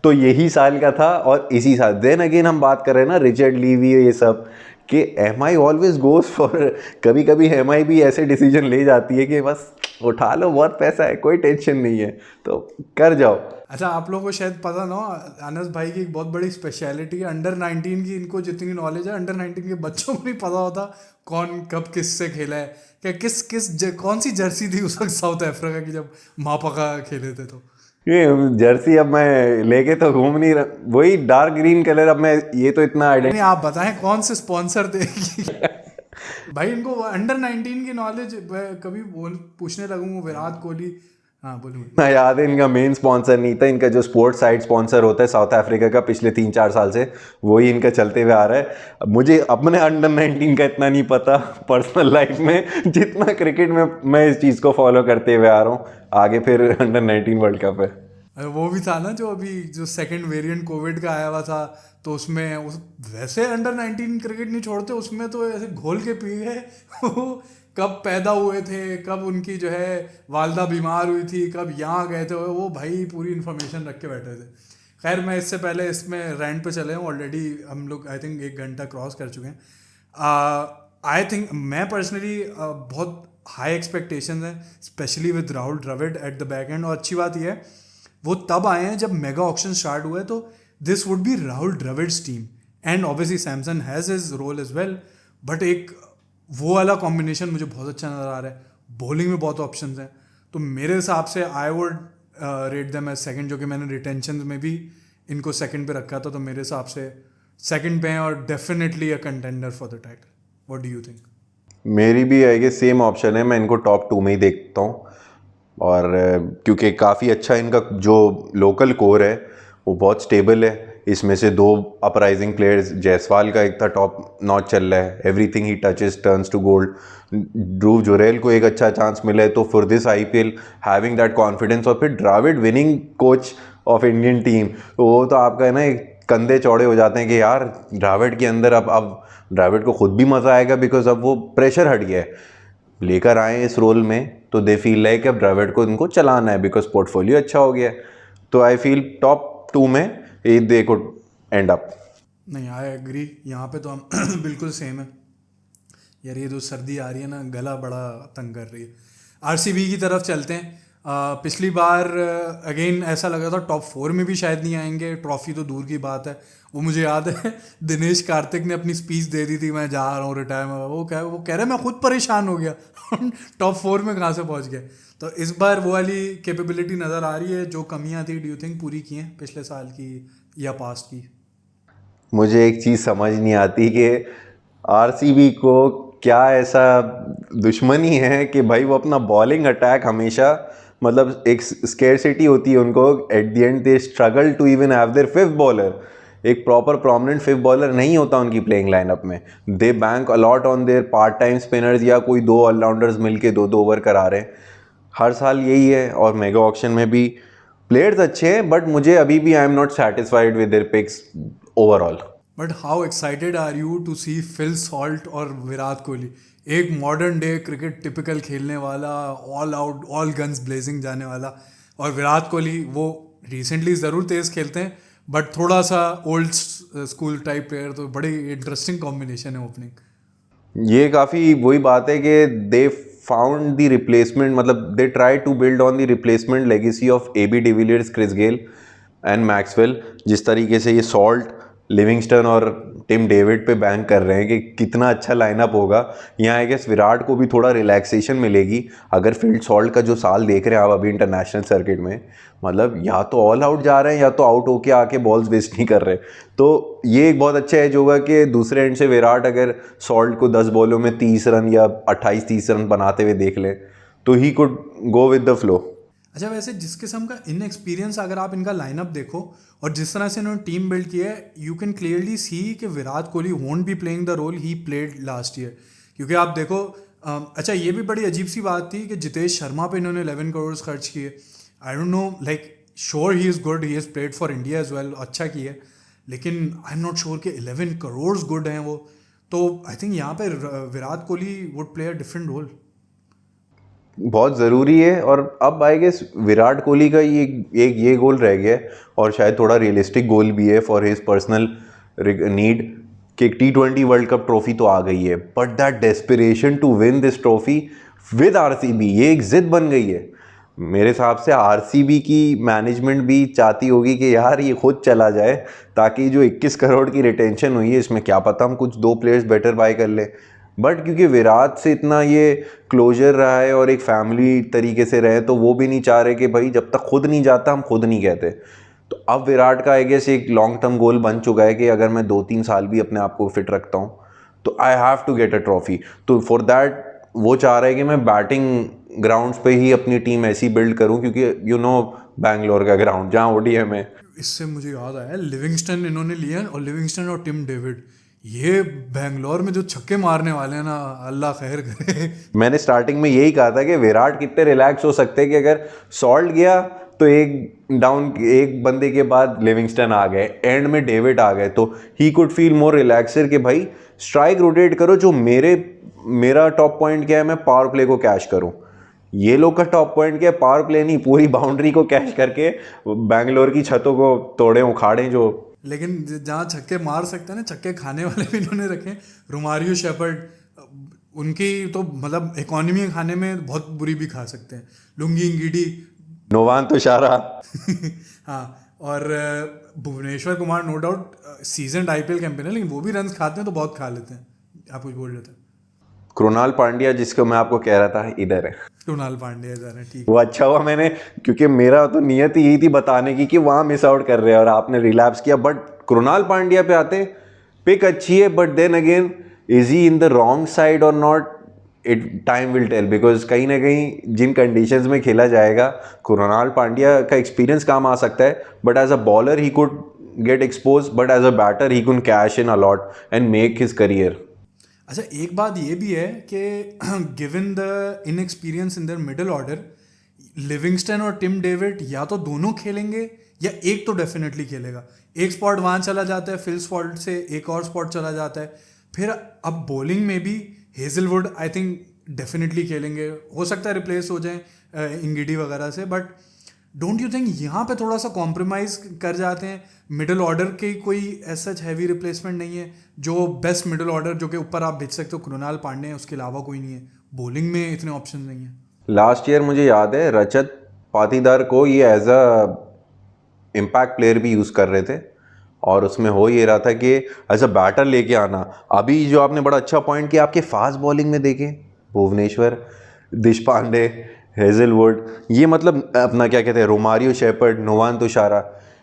Speaker 2: तो यही साल का था। और इसी साल देन अगेन हम बात कर रहे हैं ना रिचर्ड लीवी ये सब, कि एमआई ऑलवेज गोज फॉर, कभी कभी एमआई भी ऐसे डिसीजन ले जाती है कि बस उठा लो, बहुत पैसा है, कोई टेंशन नहीं है, तो कर जाओ।
Speaker 1: अच्छा, आप लोगों को शायद पता ना, अनस भाई की एक बहुत बड़ी स्पेशलिटी है अंडर 19 की। इनको जितनी नॉलेज है, अंडर 19 के बच्चों को नहीं पता होता कौन कब किस से खेला है, क्या कौन सी जर्सी थी उस वक्त साउथ अफ्रीका की जब मापाका खेले थे। तो
Speaker 2: ये जर्सी अब मैं लेके तो घूम नहीं रहा, वही डार्क ग्रीन कलर। अब मैं ये तो इतना
Speaker 1: नहीं, आप बताएं कौन से स्पॉन्सर थे। भाई इनको अंडर 19 की नॉलेज कभी पूछने लगूंगा विराट कोहली। हाँ बोलो।
Speaker 2: ना याद है, इनका मेन स्पॉन्सर नहीं था, इनका जो स्पोर्ट्स साइड स्पॉन्सर होता है साउथ अफ्रीका का पिछले 3-4 साल से, वही इनका चलते हुए आ रहा है। अब मुझे अपने अंडर 19 का इतना नहीं पता पर्सनल लाइफ में, जितना क्रिकेट में मैं इस चीज़ को फॉलो करते हुए आ रहा हूँ। आगे फिर अंडर 19 वर्ल्ड कप है।
Speaker 1: वो भी था ना जो अभी जो सेकंड वेरिएंट कोविड का आया हुआ था, तो उसमें वैसे अंडर 19 क्रिकेट नहीं छोड़ते, उसमें तो ऐसे घोल के पी गए। कब पैदा हुए थे, कब उनकी जो है वालदा बीमार हुई थी, कब यहाँ गए थे, वो भाई पूरी इन्फॉर्मेशन रख के बैठे थे। खैर, मैं इससे पहले इसमें रैंट पे चले हूँ, ऑलरेडी हम लोग आई थिंक 1 घंटा क्रॉस कर चुके हैं। आई थिंक मैं पर्सनली बहुत हाई एक्सपेक्टेशंस हैं, specially with Rahul Dravid at the back end. और अच्छी बात यह है वो तब आए हैं जब मेगा ऑक्शन स्टार्ट हुआ है, तो this would be Rahul Dravid's team, and obviously Samson has his role as well, but एक वो वाला कॉम्बिनेशन मुझे बहुत अच्छा नज़र आ रहा है। बॉलिंग में बहुत ऑप्शंस हैं, तो मेरे हिसाब से I would rate them as second, जो कि मैंने रिटेंशन में भी इनको सेकंड पे रखा था, तो मेरे हिसाब से सेकंड पे हैं और definitely a contender for the title. What do you think?
Speaker 2: मेरी भी आई गेस सेम ऑप्शन है, मैं इनको टॉप 2 में ही देखता हूँ। और क्योंकि काफ़ी अच्छा इनका जो लोकल कोर है वो बहुत स्टेबल है। इसमें से 2 अपराइजिंग प्लेयर्स, जायसवाल का एक था टॉप नॉच चल रहा है, everything he touches turns to gold. Dhruv Jurel को एक अच्छा चांस मिला है, तो for this IPL having that confidence, और फिर Dravid winning coach of Indian team, तो वो तो आपका है ना एक कंधे चौड़े हो जाते हैं कि यार द्रविड़ के अंदर अब द्रविड़ को खुद भी मज़ा आएगा, बिकॉज अब वो प्रेशर हट गया है, लेकर आए इस रोल में, तो दे फील लाइक अब द्रविड़ को इनको चलाना है बिकॉज पोर्टफोलियो अच्छा हो गया है। तो आई फील टॉप 2 में दे कुड एंड अप।
Speaker 1: नहीं, आई एग्री, यहाँ पे तो हम बिल्कुल सेम है यार। ये जो सर्दी आ रही है ना, गला बड़ा तंग कर रही है। आरसीबी की तरफ चलते हैं। पिछली बार अगेन ऐसा लगा था टॉप 4 में भी शायद नहीं आएंगे, ट्रॉफी तो दूर की बात है। वो मुझे याद है दिनेश कार्तिक ने अपनी स्पीच दे दी थी, मैं जा रहा हूँ रिटायर में, वो कह रहे मैं खुद परेशान हो गया टॉप 4 में कहाँ से पहुँच गया। तो इस बार वो वाली कैपेबिलिटी नज़र आ रही है, जो कमियाँ थी डू यू थिंक पूरी की हैं पिछले साल की या पास्ट की?
Speaker 2: मुझे एक चीज़ समझ नहीं आती कि आरसीबी को क्या ऐसा दुश्मनी है कि भाई वो अपना बॉलिंग अटैक हमेशा, मतलब एक स्केर्सिटी होती है उनको, at the end they struggle to even have their fifth bowler. एक प्रॉपर प्रोमिनेंट फिफ्थ बॉलर नहीं होता उनकी प्लेइंग लाइनअप में। They bank a lot on their part time spinners या कोई दो ऑलराउंडर्स मिलके दो दो ओवर करा रहे हैं। हर साल यही है, और मेगा ऑक्शन में भी प्लेयर्स अच्छे हैं, बट मुझे अभी भी I am not satisfied with their picks overall.
Speaker 1: But how excited are you to see Phil Salt और विराट कोहली, एक मॉडर्न डे क्रिकेट टिपिकल खेलने वाला, all out all guns blazing जाने वाला, और विराट कोहली वो रिसेंटली ज़रूर तेज़ खेलते हैं बट थोड़ा सा ओल्ड स्कूल टाइप प्लेयर, तो बड़ी इंटरेस्टिंग कॉम्बिनेशन है ओपनिंग।
Speaker 2: ये काफ़ी वही बात है कि दे फाउंड द रिप्लेसमेंट, मतलब they try to build on the replacement legacy of AB de Villiers, Chris Gayle and Maxwell. जिस तरीके से ये सॉल्ट, लिविंगस्टन और टिम डेविड पे बैंक कर रहे हैं कि कितना अच्छा लाइनअप होगा। यहाँ आई गेस विराट को भी थोड़ा रिलैक्सेशन मिलेगी अगर फील्ड सॉल्ट का जो साल देख रहे हैं आप अभी इंटरनेशनल सर्किट में, मतलब या तो ऑल आउट जा रहे हैं या तो आउट होके आके बॉल्स वेस्ट नहीं कर रहे। तो ये एक बहुत अच्छा एज होगा कि दूसरे एंड से विराट अगर सॉल्ट को 10 बॉलों में 30 रन या 28-30 रन बनाते हुए देख ले तो he could go with the flow.
Speaker 1: अच्छा, वैसे जिस किस्म का इनएक्सपीरियंस अगर आप इनका लाइनअप देखो और जिस तरह से इन्होंने टीम बिल्ड किया है, यू कैन क्लियरली सी कि Virat Kohli won't be playing the role he played last year. क्योंकि आप देखो, अच्छा ये भी बड़ी अजीब सी बात थी कि जितेश शर्मा पे इन्होंने 11 करोड़ खर्च किए। I don't know, like sure he is good, he has played for India as well, अच्छा किया, लेकिन आई एम नॉट श्योर कि 11 करोड़ गुड हैं वो। तो आई थिंक यहाँ पे Virat Kohli would play a different role.
Speaker 2: बहुत ज़रूरी है। और अब आई गेस विराट कोहली का ये एक ये गोल रह गया है, और शायद थोड़ा रियलिस्टिक गोल भी है फॉर हिज पर्सनल नीड, कि T20 वर्ल्ड कप ट्रॉफी तो आ गई है, but that desperation to win this trophy with RCB, ये एक जिद बन गई है। मेरे हिसाब से आरसीबी की मैनेजमेंट भी चाहती होगी कि यार ये खुद चला जाए, ताकि जो 21 करोड़ की रिटेंशन हुई है इसमें क्या पता हम कुछ दो प्लेयर्स बेटर बाय कर ले। बट क्योंकि विराट से इतना ये क्लोजर रहा है और एक फैमिली तरीके से रहे, तो वो भी नहीं चाह रहे कि भाई जब तक खुद नहीं जाता हम खुद नहीं कहते। तो अब विराट का आई गेस एक लॉन्ग टर्म गोल बन चुका है कि अगर मैं 2-3 साल भी अपने आप को फिट रखता हूँ तो I have to get a trophy. तो फॉर दैट वो चाह रहा है कि मैं बैटिंग ग्राउंड्स पे ही अपनी टीम ऐसी बिल्ड करूं, क्योंकि यू नो बैंगलोर का ग्राउंड जहाँ ODI में।
Speaker 1: इससे मुझे याद आया, लिविंगस्टन इन्होंने लिया, और लिविंगस्टन और टिम डेविड, ये बैंगलोर में जो छक्के मारने वाले हैं ना, अल्लाह खैर करे।
Speaker 2: मैंने स्टार्टिंग में यही कहा था कि विराट कितने रिलैक्स हो सकते हैं कि अगर सॉल्ट गया तो एक डाउन, एक बंदे के बाद लिविंगस्टन आ गए, एंड में डेविड आ गए, तो he could feel more relaxer कि भाई स्ट्राइक रोटेट करो, जो मेरा टॉप पॉइंट क्या है, मैं पावर प्ले को कैश करूं। ये लोग का टॉप पॉइंट क्या है, पावर प्ले नहीं, पूरी बाउंड्री को कैश करके बैंगलोर की छतों को तोड़े उखाड़े जो।
Speaker 1: लेकिन जहाँ छक्के मार सकते हैं ना, छक्के खाने वाले भी इन्होंने रखे हैं। रोमारियो शेफर्ड, उनकी तो मतलब इकोनॉमी खाने में बहुत बुरी भी खा सकते हैं। लुंगी इंगीडी,
Speaker 2: नोवान तुषारा।
Speaker 1: हाँ, और Bhuvneshwar Kumar no doubt season IPL campaign है, लेकिन वो भी रन खाते हैं तो बहुत खा लेते हैं। आप कुछ बोल लेते हैं।
Speaker 2: कृणाल पांड्या, जिसको मैं आपको कह रहा था इधर है,
Speaker 1: कृणाल पांड्या इधर है, ठीक।
Speaker 2: वो अच्छा हुआ मैंने, क्योंकि मेरा तो नियत ही यही थी बताने की कि वहाँ मिस आउट कर रहे हैं और आपने रिलैप्स किया। बट कृणाल पांड्या पे आते, पिक अच्छी है, but then again is he in the wrong side और not, it time will tell, because कहीं ना कहीं जिन कंडीशंस में खेला जाएगा कृणाल पांड्या का एक्सपीरियंस काम आ सकता है, but as a bowler he could get expose, but as a batter he could cash in a lot and make his career.
Speaker 1: अच्छा, एक बात ये भी है कि given the inexperience in their middle order, Livingstone और टिम डेविड या तो दोनों खेलेंगे या एक तो डेफिनेटली खेलेगा। एक स्पॉट वहाँ चला जाता है, फिल स्पॉट से एक और स्पॉट चला जाता है। फिर अब बॉलिंग में भी हेजलवुड आई थिंक डेफिनेटली खेलेंगे, हो सकता है रिप्लेस हो जाए इंगिडी वगैरह से, बट डोंट यू थिंक यहाँ पे थोड़ा सा कॉम्प्रोमाइज़ कर जाते हैं? मिडिल ऑर्डर की कोई ऐसा हैवी रिप्लेसमेंट नहीं है, जो बेस्ट मिडिल ऑर्डर जो कि ऊपर आप भेज सकते हो, कृणाल पांडे हैं, उसके अलावा कोई नहीं है। बॉलिंग में इतने ऑप्शन नहीं है।
Speaker 2: लास्ट ईयर मुझे याद है रजत पाटीदार को ये एज अ इम्पैक्ट प्लेयर भी यूज़ कर रहे थे, और उसमें हो ये रहा था कि एज अ बैटर लेके आना। अभी जो आपने बड़ा अच्छा पॉइंट किया, आपके फास्ट बॉलिंग में देखें भुवनेश्वर, देशपांडे, हेजलवुड, ये मतलब अपना क्या कहते हैं, रोमारियो शेफर्ड, नोवान तुषारा,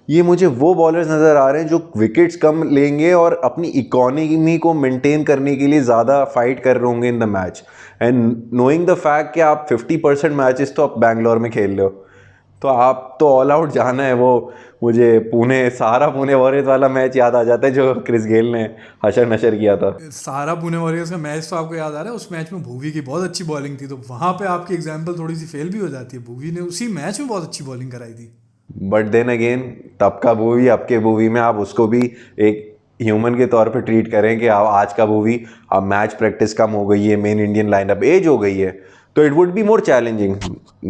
Speaker 2: ये मुझे वो बॉलर्स नज़र आ रहे हैं जो विकेट्स कम लेंगे और अपनी इकोनॉमी को मेंटेन करने के लिए ज़्यादा फाइट कर रहे होंगे in the match. And knowing the fact कि आप 50% मैचेस तो आप बैंगलोर में खेल रहे हो, तो आप तो ऑल आउट जाना है। वो मुझे पुणे वॉरियर्स वाला मैच याद आ जाता है जो क्रिस गेल ने हशर नशर किया था।
Speaker 1: सारा पुणे वॉरियर्स का मैच तो आपको याद आ रहा है, उस मैच में भुवी की बहुत अच्छी बॉलिंग थी, तो वहाँ पे आपकी एग्जाम्पल थोड़ी सी फेल भी हो जाती है। भुवी ने उसी मैच में बहुत अच्छी बॉलिंग कराई थी।
Speaker 2: बट देन अगेन, तब का मूवी अब के मूवी में आप उसको भी एक ह्यूमन के तौर पे ट्रीट करें कि आप आज का मूवी, अब मैच प्रैक्टिस कम हो गई है, मेन इंडियन लाइनअप एज हो गई है, तो it would be more challenging.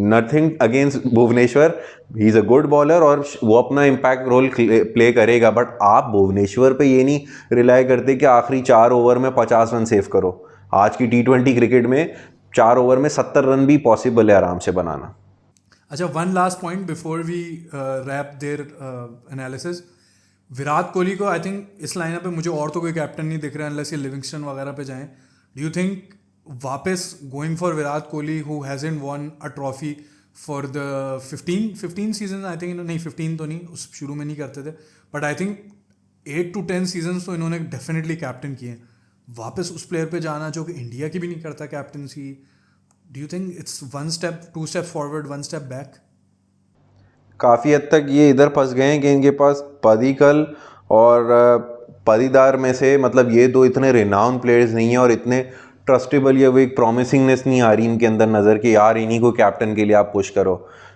Speaker 2: Nothing against Bhuvneshwar, he is a good bowler और वो अपना इम्पैक्ट रोल प्ले करेगा, बट आप भुवनेश्वर पे ये नहीं रिलाई करते कि आखिरी 4 ओवर में 50 रन सेव करो। आज की T20 क्रिकेट में 4 ओवर में 70 रन भी पॉसिबल है आराम से बनाना।
Speaker 1: अच्छा, one last point before we wrap their analysis. Virat Kohli को आई थिंक इस लाइनअप पे मुझे और तो कोई कैप्टन नहीं दिख रहा है, अनलेस ये लिविंगस्टन वगैरह पे जाएं। डू यू थिंक वापस going for Virat Kohli who hasn't von a trophy for the 15 season, I think नहीं 15 तो नहीं, उस शुरू में नहीं करते थे, but I think 8 to 10 season तो इन्होंने डेफिनेटली कैप्टन किए हैं। वापस उस प्लेयर पे जाना जो कि इंडिया की भी नहीं करता captaincy, do you think it's one step, two step forward, one step back?
Speaker 2: काफ़ी हद तक ये इधर फंस गए हैं कि इनके पास पदिकल और पदीदार में से, मतलब ये दो इतने रिनाउंड प्लेयर्स नहीं हैं और इतने ट्रस्टेबल या वो एक प्रॉमिसिंगनेस नहीं आ रही इनके अंदर नज़र कि यार इन्हीं को कैप्टन के लिए आप पुश करो।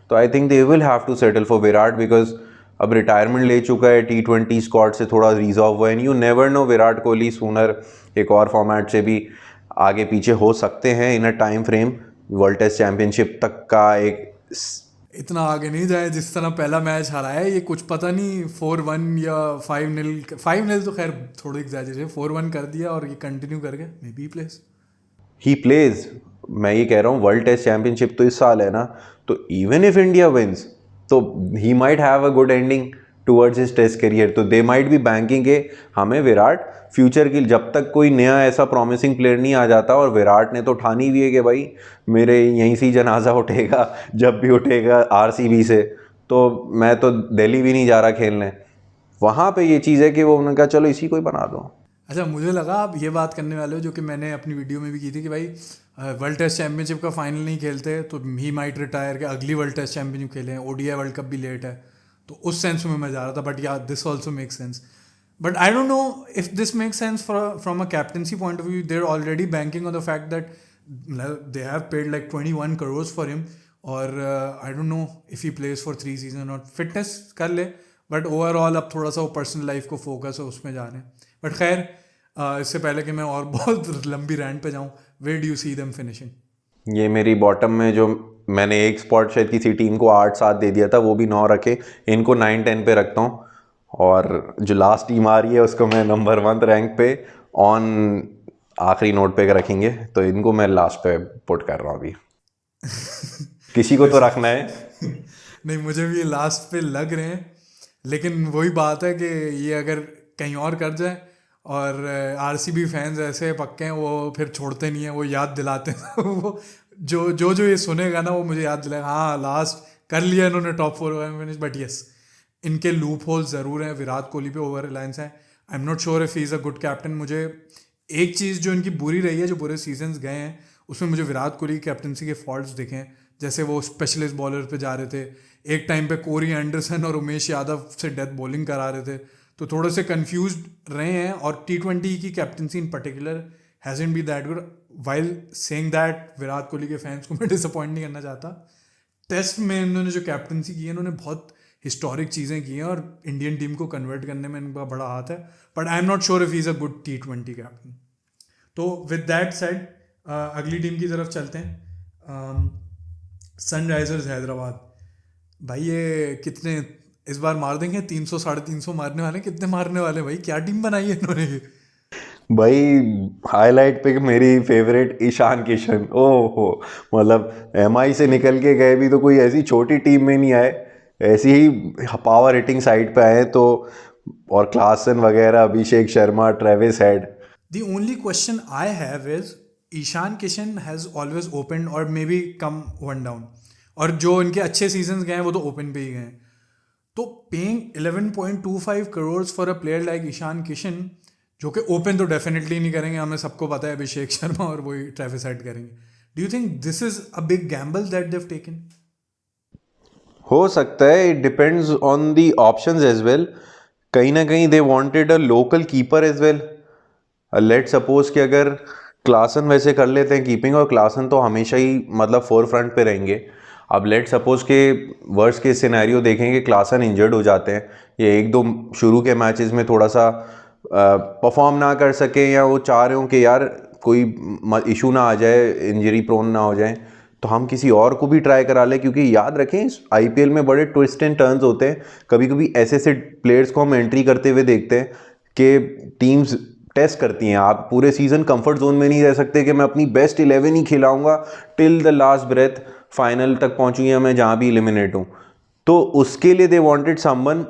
Speaker 2: तो I think they will have to settle for Virat, because अब रिटायरमेंट ले चुका है, T20 स्क्वाड से थोड़ा रिजॉल्व हुआ है, and you never know, Virat Kohli sooner एक और फॉर्मेट से भी आगे पीछे हो सकते हैं in a time frame. World Test Championship तक का एक
Speaker 1: इतना आगे नहीं जाए जिस तरह पहला मैच हराया ये, कुछ पता नहीं 4-1 या 5-0 तो खैर थोड़ी एग्जैजरेशन, 4-1 कर दिया और ये कंटिन्यू करके may be place.
Speaker 2: He plays. मैं ये कह रहा हूँ वर्ल्ड टेस्ट चैंपियनशिप तो इस साल है ना, तो इवन इफ इंडिया विंस तो he might have a good ending towards his test career. तो दे माइट बी बैंकिंग के हमें विराट फ्यूचर की, जब तक कोई नया ऐसा प्रॉमिसिंग प्लेयर नहीं आ जाता, और विराट ने तो ठानी भी है कि भाई मेरे यहीं से ही जनाजा उठेगा जब भी उठेगा RCB से, तो मैं तो दिल्ली भी नहीं जा रहा खेलने। वहाँ पे ये चीज़ है कि वो उन्होंने कहा चलो इसी को ही बना दो।
Speaker 1: अच्छा, मुझे लगा आप ये बात करने वाले हो जो कि मैंने अपनी वीडियो में भी की थी कि भाई वर्ल्ड टेस्ट चैंपियनशिप का फाइनल नहीं खेलते तो ही माइट रिटायर, के अगली वर्ल्ड टेस्ट चैंपियनशिप खेले हैं, ODI वर्ल्ड कप भी लेट है, तो उस सेंस में मैं जा रहा था। बट या this also make sense, but I don't know if this make sense from a captaincy point of view. They are already banking on the fact that they have paid like 21 crores for him, और I don't know if he plays for 3 season, और fitness कर ले, but overall अब थोड़ा सा वो personal life को focus है उसमें जाने। बट खैर इससे पहले कि मैं और बहुत लंबी रैंट पे जाऊं, where do you see them finishing?
Speaker 2: ये मेरी बॉटम में जो मैंने एक स्पॉट शायद किसी टीम को 8-7 दे दिया था, वो भी 9 रखे, इनको 9-10 पे रखता हूँ, और जो लास्ट टीम आ रही है उसको मैं नंबर 1 रैंक पे ऑन आखिरी नोट पे रखेंगे, तो इनको मैं लास्ट पे पुट कर रहा हूँ अभी। किसी को तो रखना है।
Speaker 1: नहीं, मुझे भी ये लास्ट पे लग रहे हैं, लेकिन वही बात है कि ये अगर कहीं और कर जाए, और RCB फैंस ऐसे पक्के हैं वो फिर छोड़ते नहीं हैं, वो याद दिलाते हैं वो जो ये सुनेगा ना वो मुझे याद दिलाएगा, हाँ लास्ट कर लिया इन्होंने टॉप 4 फिनिश। बट यस, इनके लूप होल्स ज़रूर हैं, विराट कोहली पे ओवर रिलायंस है। आई am not sure if he is a good captain. मुझे एक चीज़ जो इनकी बुरी रही है, जो बुरे सीजन्स गए हैं उसमें मुझे विराट कोहली की कैप्टनसी के फॉल्ट्स दिखे हैं, जैसे वो स्पेशलिस्ट बॉलर पे जा रहे थे, एक टाइम पे कोरी एंडरसन और उमेश यादव से डेथ बॉलिंग करा रहे थे, तो थोड़े से कंफ्यूज रहे हैं। और T20 की captaincy in particular hasn't been that good. While saying that, Virat Kohli के फैंस को मैं डिसअपॉइंट नहीं करना चाहता। टेस्ट में इन्होंने जो कैप्टनसी की है, इन्होंने बहुत हिस्टोरिक चीज़ें की हैं और इंडियन टीम को कन्वर्ट करने में इनका बड़ा हाथ है, but I am not sure if he is a good T20 captain. तो विद दैट सेड, अगली टीम की तरफ चलते हैं। सनराइजर्स हैदराबाद। भाई ये कितने इस बार मार देंगे? 300 350 मारने वाले, कितने मारने वाले भाई? क्या टीम बनाई है इन्होंने?
Speaker 2: भाई हाईलाइट पे मेरी फेवरेट ईशान किशन, ओहो, मतलब MI से निकल के गए भी तो कोई ऐसी छोटी टीम में नहीं आए, ऐसी ही पावर हिटिंग साइड पे आए तो, और क्लासन वगैरह, Abhishek Sharma, Travis Head.
Speaker 1: The only question I have is Ishan Kishan has always open और maybe come one down, और जो इनके अच्छे सीजन्स गए हैं वो तो ओपन पे ही गए हैं। तो paying 11.25 crore for a player like Ishan Kishan, जो कि ओपन तो डेफिनेटली नहीं करेंगे, हमें सबको पता है अभिषेक शर्मा और वही ट्रेविस हेड करेंगे. Do you think this is a big gamble that they've taken?
Speaker 2: हो सकता है, it depends on the options as well. कहीं ना कहीं they wanted a local keeper as well. Let suppose कि अगर क्लासन वैसे कर लेते हैं कीपिंग, और क्लासन तो हमेशा ही मतलब फोर फ्रंट पे रहेंगे. अब लेट सपोज के वर्स्ट के सिनेरियो देखेंगे, क्लासन इंजर्ड हो जाते हैं, या एक दो शुरू के मैचेस में थोड़ा सा परफॉर्म ना कर सके, या वो चाह रहे हो कि यार कोई इशू ना आ जाए, इंजरी प्रोन ना हो जाए, तो हम किसी और को भी ट्राई करा लें. क्योंकि याद रखें, इस आईपीएल में बड़े ट्विस्ट एंड टर्न्स होते हैं. कभी कभी ऐसे ऐसे प्लेयर्स को हम एंट्री करते हुए देखते हैं कि टीम्स टेस्ट करती हैं. आप पूरे सीजन कंफर्ट जोन में नहीं रह सकते कि मैं अपनी बेस्ट 11 ही खिलाऊंगा till the last breath, final तक पहुंचूँ या मैं जहाँ भी एलिमिनेट हूँ. तो उसके लिए दे वांटेड समवन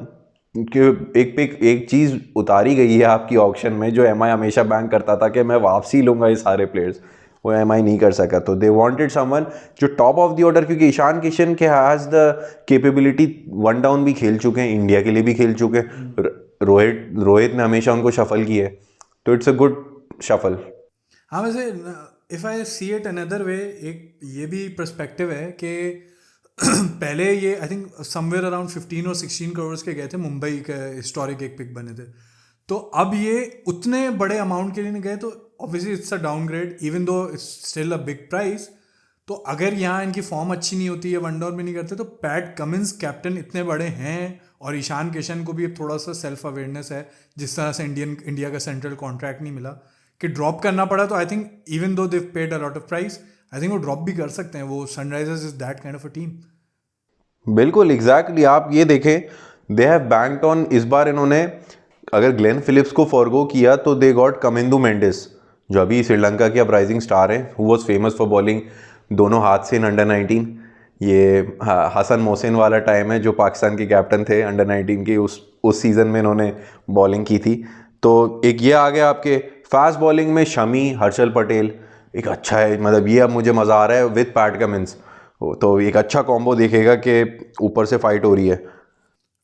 Speaker 2: कि एक चीज़ उतारी गई है आपकी ऑक्शन में, जो एमआई हमेशा बैंक करता था कि मैं वापसी लूंगा ये सारे प्लेयर्स, वो एमआई नहीं कर सका. तो दे वांटेड समवन जो टॉप ऑफ द ऑर्डर, क्योंकि ईशान किशन के has the capability, one down भी खेल चुके हैं, इंडिया के लिए भी खेल चुके हैं. रोहित ने हमेशा उनको शफल किया है, तो इट्स अ गुड शफल.
Speaker 1: हाँ, वैसे if I see it another way, एक ये भी पर्सपेक्टिव है कि पहले ये आई थिंक समवेयर अराउंड 15 और 16 करोड़ के गए थे, मुंबई के हिस्टोरिक एक पिक बने थे. तो अब ये उतने बड़े अमाउंट के लिए नहीं गए, तो obviously it's a downgrade even though it's still a big price. तो अगर यहाँ इनकी फॉर्म अच्छी नहीं होती है, वन डाउन भी नहीं करते, तो पैट कमिंस कैप्टन इतने बड़े हैं, और ईशान किशन को भी अब थोड़ा सा सेल्फ अवेयरनेस है, जिस तरह से इंडिया का सेंट्रल कॉन्ट्रैक्ट नहीं मिला कि ड्रॉप करना पड़ा. तो I think even though they paid a lot of price, I think वो ड्रॉप भी कर सकते हैं. वो Sunrisers is that kind of a team.
Speaker 2: बिल्कुल एग्जैक्टली आप ये देखें, दे हैव बैंक्ड ऑन, इस बार इन्होंने अगर ग्लेन फिलिप्स को फॉरगो किया तो दे गॉट कमिंदू मेंडिस, जो अभी श्रीलंका की अब राइजिंग स्टार है, who was famous for bowling दोनों हाथ से इन अंडर 19. ये हसन मोहसिन वाला टाइम है जो पाकिस्तान के कैप्टन थे अंडर 19 के, उस सीज़न में इन्होंने बॉलिंग की थी. तो एक ये आ गया आपके फास्ट बॉलिंग में शमी, हर्षल पटेल, एक अच्छा है, मतलब ये अब मुझे मज़ा आ रहा है विद पैट कमिंस. तो एक अच्छा कॉम्बो दिखेगा कि ऊपर से फाइट हो रही है.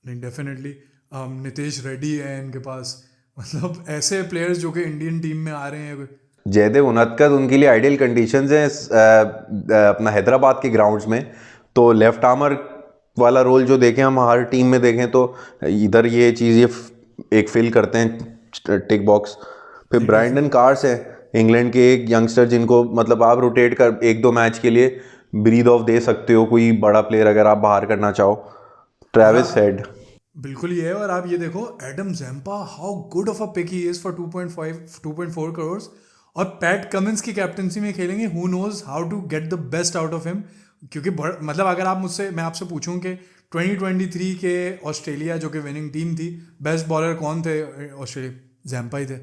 Speaker 1: नहीं, डेफिनेटली नितेश रेड्डी है इनके पास, मतलब ऐसे प्लेयर्स जो कि इंडियन टीम में आ रहे हैं.
Speaker 2: जयदेव उनतकद उनके लिए आइडियल कंडीशंस हैं अपना हैदराबाद के ग्राउंड्स में. तो लेफ्ट आर्मर वाला रोल जो देखें हम हर टीम में देखें, तो इधर ये चीज़ ये एक फिल करते हैं टिक बॉक्स. फिर ब्राइंडन कार्स है इंग्लैंड के एक यंगस्टर, जिनको मतलब आप रोटेट कर एक दो मैच के लिए ब्रीद ऑफ दे सकते हो, कोई बड़ा प्लेयर अगर आप बाहर करना चाहो. Travis Head.
Speaker 1: बिल्कुल ये है. और आप ये देखो Adam Zampa, how good of a pick he is for 2.4 crore, और पैट कमिंस की कैप्टनसी में खेलेंगे. Who knows how to get the best out of him. क्योंकि मतलब अगर आप मैं आपसे पूछूं कि 2023 के ऑस्ट्रेलिया जो कि विनिंग टीम थी, बेस्ट बॉलर कौन थे ऑस्ट्रेलिया? जैम्पा ही थे.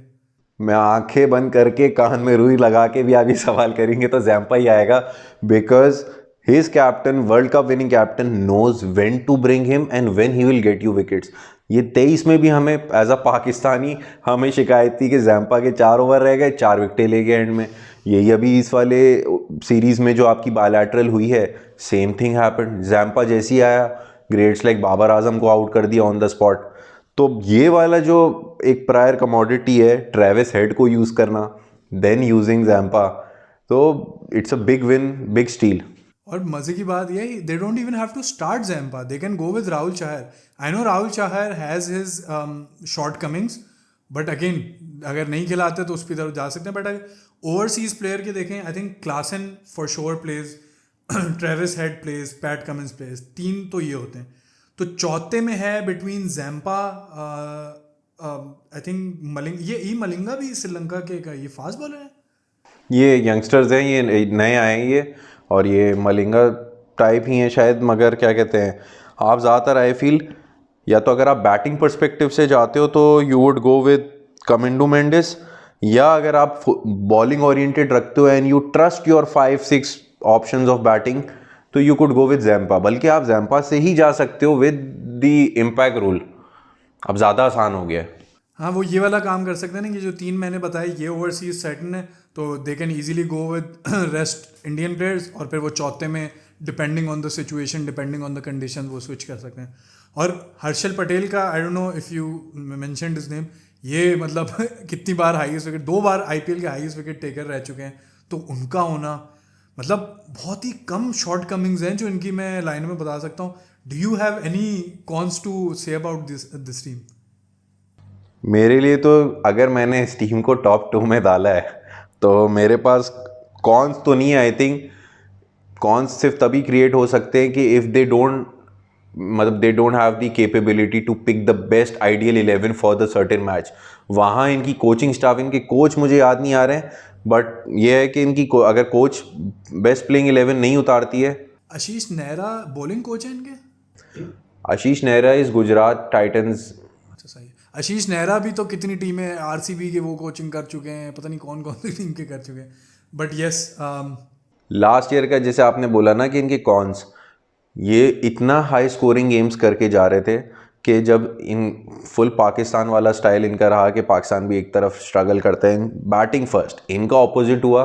Speaker 2: मैं आंखें बंद करके कान में रुई लगा के भी आप ये सवाल करेंगे तो जैम्पा ही आएगा. Because his captain, world cup winning captain, knows when to bring him and when he will get you wickets. ये 23 में भी हमें एज अ पाकिस्तानी हमें शिकायत थी कि जैम्पा के 4 ओवर रह गए, 4 विकेटें ले गए एंड में. यही अभी इस वाले सीरीज में जो आपकी बायलैटरल हुई है, सेम थिंग हैपेंड. जैम्पा जैसे ही आया, ग्रेट्स लाइक बाबर आजम को आउट कर दिया ऑन द स्पॉट. तो ये वाला जो एक प्रायर कमोडिटी है ट्रेविस हेड को यूज़ करना, देन यूजिंग जैम्पा, तो it's a big win, big steal.
Speaker 1: और मजे की बात ये है, they don't even have to start Zampa, they can go with Rahul Chahar. I know Rahul Chahar has his shortcomings, but again अगर नहीं खिलाते तो उसकी तरफ जा सकते हैं. बट अगर ओवरसीज प्लेयर के देखें, I think Klaasen for sure plays, Travis Head plays, Pat Cummins plays, 3 तो ये होते हैं. तो चौथे में है between Zampa, I think Malinga भी श्रीलंका के का, ये फास्ट बॉलर है.
Speaker 2: ये यंगस्टर्स हैं, ये नए आए हैं ये, और ये मलिंगा टाइप ही हैं शायद. मगर क्या कहते हैं, आप ज़्यादातर आई फील, या तो अगर आप बैटिंग पर्सपेक्टिव से जाते हो तो you would go with Kamindu Mendis, या अगर आप बॉलिंग ओरिएंटेड रखते हो and you trust your 5-6 options of batting, तो you could go with Zampa. बल्कि आप जैम्पा से ही जा सकते हो विद द इम्पैक्ट रूल. अब ज़्यादा आसान हो गया है.
Speaker 1: हाँ, वो ये वाला काम कर सकते हैं ना कि जो 3 मैंने बताए ये ओवरसीज सेटन है, तो they can easily go with rest Indian players, और फिर वो चौथे में depending on the situation, depending on the condition वो स्विच कर सकते हैं. और हर्षल पटेल का आई don't know if you mentioned his name, ये मतलब कितनी बार हाईएस्ट विकेट, 2 बार आईपीएल के हाईएस्ट विकेट टेकर रह चुके हैं, तो उनका होना मतलब बहुत ही कम शॉर्ट कमिंग्स हैं जो इनकी मैं लाइन में बता सकता हूँ. Do you have any cons to say about this team?
Speaker 2: मेरे लिए तो अगर मैंने इस टीम को टॉप 2 में डाला है तो मेरे पास कॉन्स तो नहीं है. आई थिंक कॉन्स सिर्फ तभी क्रिएट हो सकते हैं कि इफ़ दे डोंट मतलब they don't have the capability to pick the best ideal 11 for the certain match. वहाँ इनकी कोचिंग स्टाफ, इनके कोच मुझे याद नहीं आ रहे हैं, बट ये है कि इनकी अगर कोच बेस्ट प्लेइंग 11 नहीं उतारती है.
Speaker 1: आशीष नेहरा बॉलिंग कोच है इनके?
Speaker 2: आशीष नेहरा इज गुजरात टाइटंस.
Speaker 1: अच्छा सही है. आशीष नेहरा भी तो कितनी टीमें आरसीबी के वो कोचिंग कर चुके हैं, पता नहीं कौन कौन सी टीम के कर चुके हैं. बट यस,
Speaker 2: लास्ट ईयर का जैसे आपने बोला ना कि इनके कॉन्स, ये इतना हाई स्कोरिंग गेम्स करके जा रहे थे कि जब इन फुल पाकिस्तान वाला स्टाइल इनका रहा कि पाकिस्तान भी एक तरफ स्ट्रगल करते हैं बैटिंग फर्स्ट, इनका ऑपोजिट हुआ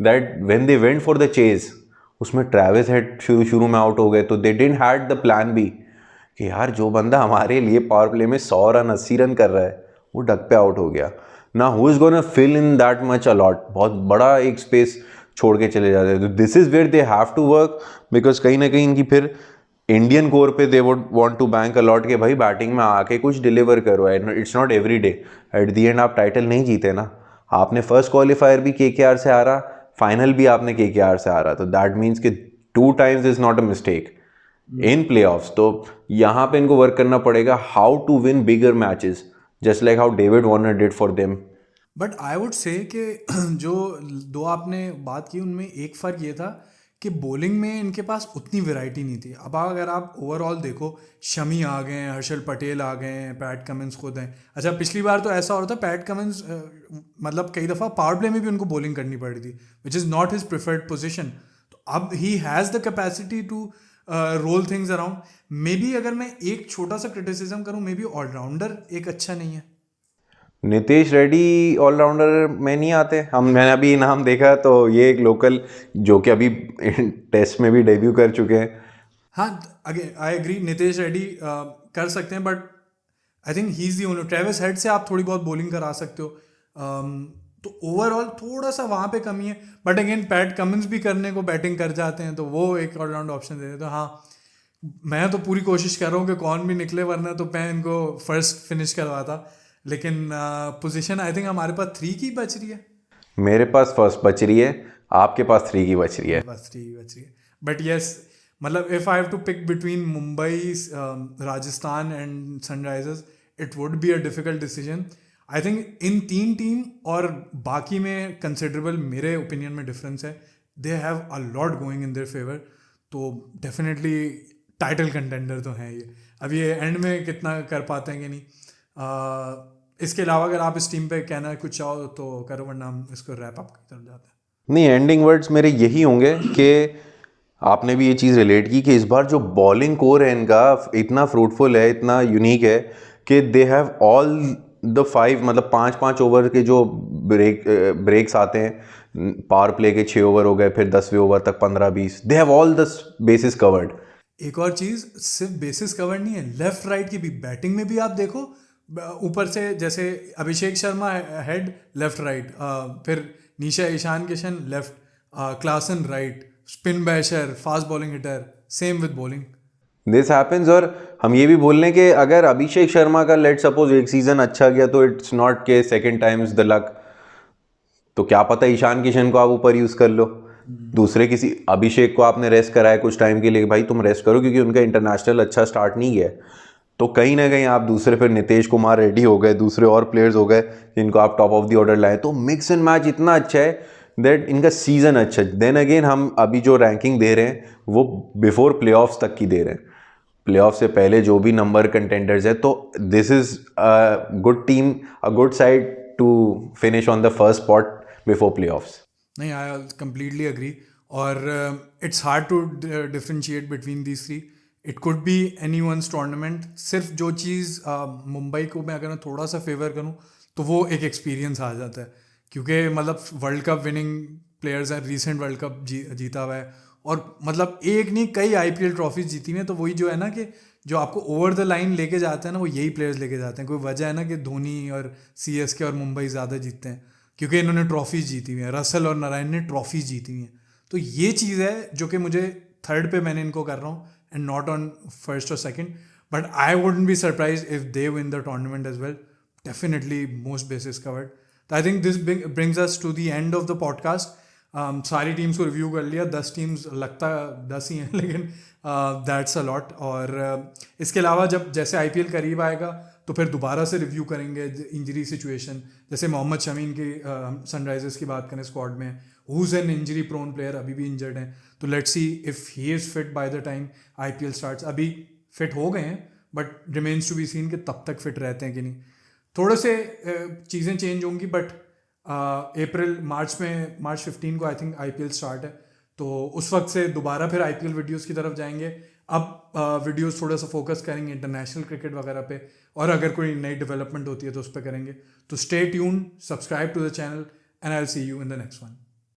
Speaker 2: that when they went for the chase, उसमें ट्रेविस हेड शुरू में आउट हो गए, तो they didn't had the plan B कि यार जो बंदा हमारे लिए पावर प्ले में 100 रन 80 रन कर रहा है वो डक पे आउट हो गया ना. Who is gonna fill in that much a lot, बहुत बड़ा एक स्पेस छोड़ के चले जाते हैं. तो this is where they have to work, because कहीं ना कहीं इनकी फिर इंडियन कोर पे they would want to bank a lot के भाई बैटिंग में आके कुछ डिलीवर करो. It's not every day, at the end आप टाइटल नहीं जीते ना. आपने फर्स्ट क्वालिफायर भी केकेआर से हारा, फाइनल भी आपने केकेआर से हारा, तो दैट मीन्स कि 2 times is not a mistake in playoffs. तो यहाँ पे इनको वर्क करना पड़ेगा how to win bigger matches, just like how David Warner did for them.
Speaker 1: But I would say कि जो 2 आपने बात की उनमें एक फ़र्क ये था कि बॉलिंग में इनके पास उतनी वैरायटी नहीं थी. अब अगर आप ओवरऑल देखो, शमी आ गए हैं, हर्षल पटेल आ गए हैं, पैट कमिंस खुद हैं. अच्छा पिछली बार तो ऐसा हो रहा था पैट कमिंस मतलब कई दफ़ा पावर प्ले में भी उनको बॉलिंग करनी पड़ी थी, which is not his preferred position. तो अब he has the capacity to roll things around. Maybe अगर मैं एक छोटा सा क्रिटिसिज्म करूँ, मे बी ऑलराउंडर एक अच्छा नहीं है.
Speaker 2: नितेश रेड्डी ऑलराउंडर में नहीं आते. मैंने अभी नाम देखा तो ये एक लोकल जो कि अभी टेस्ट में भी डेब्यू कर चुके हैं.
Speaker 1: हाँ again I agree, Nitish Reddy कर सकते हैं, but I think he is the only. Travis Head से आप थोड़ी बहुत बॉलिंग करा सकते हो. तो ओवरऑल थोड़ा सा वहाँ पे कमी है. बट अगेन पैट कमिंस भी करने को बैटिंग कर जाते हैं, तो वो एक ऑलराउंड ऑप्शन दे देते. तो हाँ, मैं तो पूरी कोशिश कर रहा हूँ कि कौन भी निकले, वरना तो मैं इनको फर्स्ट फिनिश करवाता. लेकिन पोजीशन आई थिंक हमारे पास 3 की बच रही है.
Speaker 2: मेरे पास फर्स्ट बच रही है, आपके पास 3 की बच रही है.
Speaker 1: बस 3 की बच रही है. बट येस, मतलब if I have to pick between Mumbai, Rajasthan and Sunrisers, it would be a difficult decision. I think in 3 team और बाकी में कंसिडरेबल मेरे ओपिनियन में डिफरेंस है. They have a lot going in their favour. तो definitely title contender तो हैं ये. अब ये एंड में कितना कर पाते हैं कि नहीं, इसके अलावा अगर आप इस टीम पे कहना कुछ चाहो तो करो, वरना हम इसको रैप अप की तरफ जाते हैं.
Speaker 2: नहीं, एंडिंग वर्ड्स मेरे यही होंगे कि आपने भी ये चीज़ रिलेट की कि इस बार जो बॉलिंग कोर है इनका इतना फ्रूटफुल है, इतना यूनिक है कि दे हैव ऑल द 5 मतलब 5-5 ओवर के जो ब्रेक्स आते हैं, पावर प्ले के 6 ओवर हो गए, फिर 10वें ओवर तक 15-20, they have all the basis covered.
Speaker 1: एक और चीज़, सिर्फ बेसिस कवर नहीं है, लेफ्ट राइट की भी बैटिंग में भी आप देखो, ऊपर से जैसे Abhishek Sharma head left right, फिर नीशा Ishan Kishan left, Klaasen right, spin basher, fast bowling hitter, same with bowling.
Speaker 2: This happens. और हम ये भी बोल लें कि अगर अभिषेक शर्मा का लेट सपोज एक सीजन अच्छा गया तो इट्स नॉट के सेकंड टाइम्स द लक, तो क्या पता ईशान किशन को आप ऊपर यूज़ कर लो. दूसरे किसी अभिषेक को आपने रेस्ट कराया कुछ टाइम के लिए, भाई तुम रेस्ट करो क्योंकि उनका इंटरनेशनल अच्छा स्टार्ट नहीं गया, तो कहीं ना कहीं आप दूसरे फिर नितेश कुमार रेड्डी हो गए, दूसरे और प्लेयर्स हो गए जिनको आप टॉप ऑफ द ऑर्डर लाए, तो मिक्स एंड मैच इतना अच्छा है दैट इनका सीजन अच्छा है. देन अगेन हम अभी जो रैंकिंग दे रहे हैं वो बिफोर प्लेऑफ्स तक की दे रहे हैं, प्लेऑफ से पहले जो भी नंबर कंटेंडर्स है. तो this is a good team, a good side to finish on the first spot before playoffs.
Speaker 1: नहीं, आई कंप्लीटली अग्री. और it's hard to differentiate between these 3. It could be any one's tournament. सिर्फ जो चीज़ मुंबई को मैं अगर थोड़ा सा favour करूँ तो वो एक एक्सपीरियंस आ जाता है, क्योंकि मतलब वर्ल्ड कप विनिंग प्लेयर्स हैं, रिसेंट वर्ल्ड कप जीता हुआ है, और मतलब एक नहीं कई आईपीएल ट्रॉफीज जीती हुई हैं. तो वही जो है ना कि जो आपको ओवर द लाइन लेके जाते हैं ना, वो यही प्लेयर्स लेके जाते हैं। कोई वजह है ना कि धोनी और CSK और मुंबई ज़्यादा जीतते हैं, क्योंकि इन्होंने ट्रॉफीज जीती हुई हैं। रसल और नारायण ने ट्रॉफीज जीती हुई हैं। तो ये चीज़ है जो कि मुझे थर्ड पे मैंने इनको कर रहा हूँ एंड नॉट ऑन फर्स्ट और second, but I wouldn't be surprise if they win the tournament as well. Definitely most bases covered. तो I think this brings us to the end of the podcast. सारी teams को review कर लिया, 10 teams लगता 10 ही हैं, लेकिन that's a lot. और इसके अलावा जब जैसे IPL करीब आएगा तो फिर दोबारा से रिव्यू करेंगे इंजरी सिचुएशन। जैसे मोहम्मद शमीन की सनराइजर्स की बात करें, स्क्वाड में who is an injury prone player, अभी भी इंजर्ड हैं। तो let's see if he is fit by the time IPL starts. अभी फिट हो गए हैं, but remains to be seen कि तब तक फिट रहते हैं कि नहीं। थोड़े से चीज़ें चेंज होंगी, बट मार्च 15 को आई थिंक IPL स्टार्ट है, तो उस वक्त से दोबारा फिर IPL वीडियोस की तरफ जाएंगे। अब वीडियोस थोड़ा सा फोकस करेंगे इंटरनेशनल क्रिकेट वगैरह पे, और अगर कोई नई डेवलपमेंट होती है तो उस पर करेंगे। तो stay tuned, subscribe to the channel, and I will see you in the next one.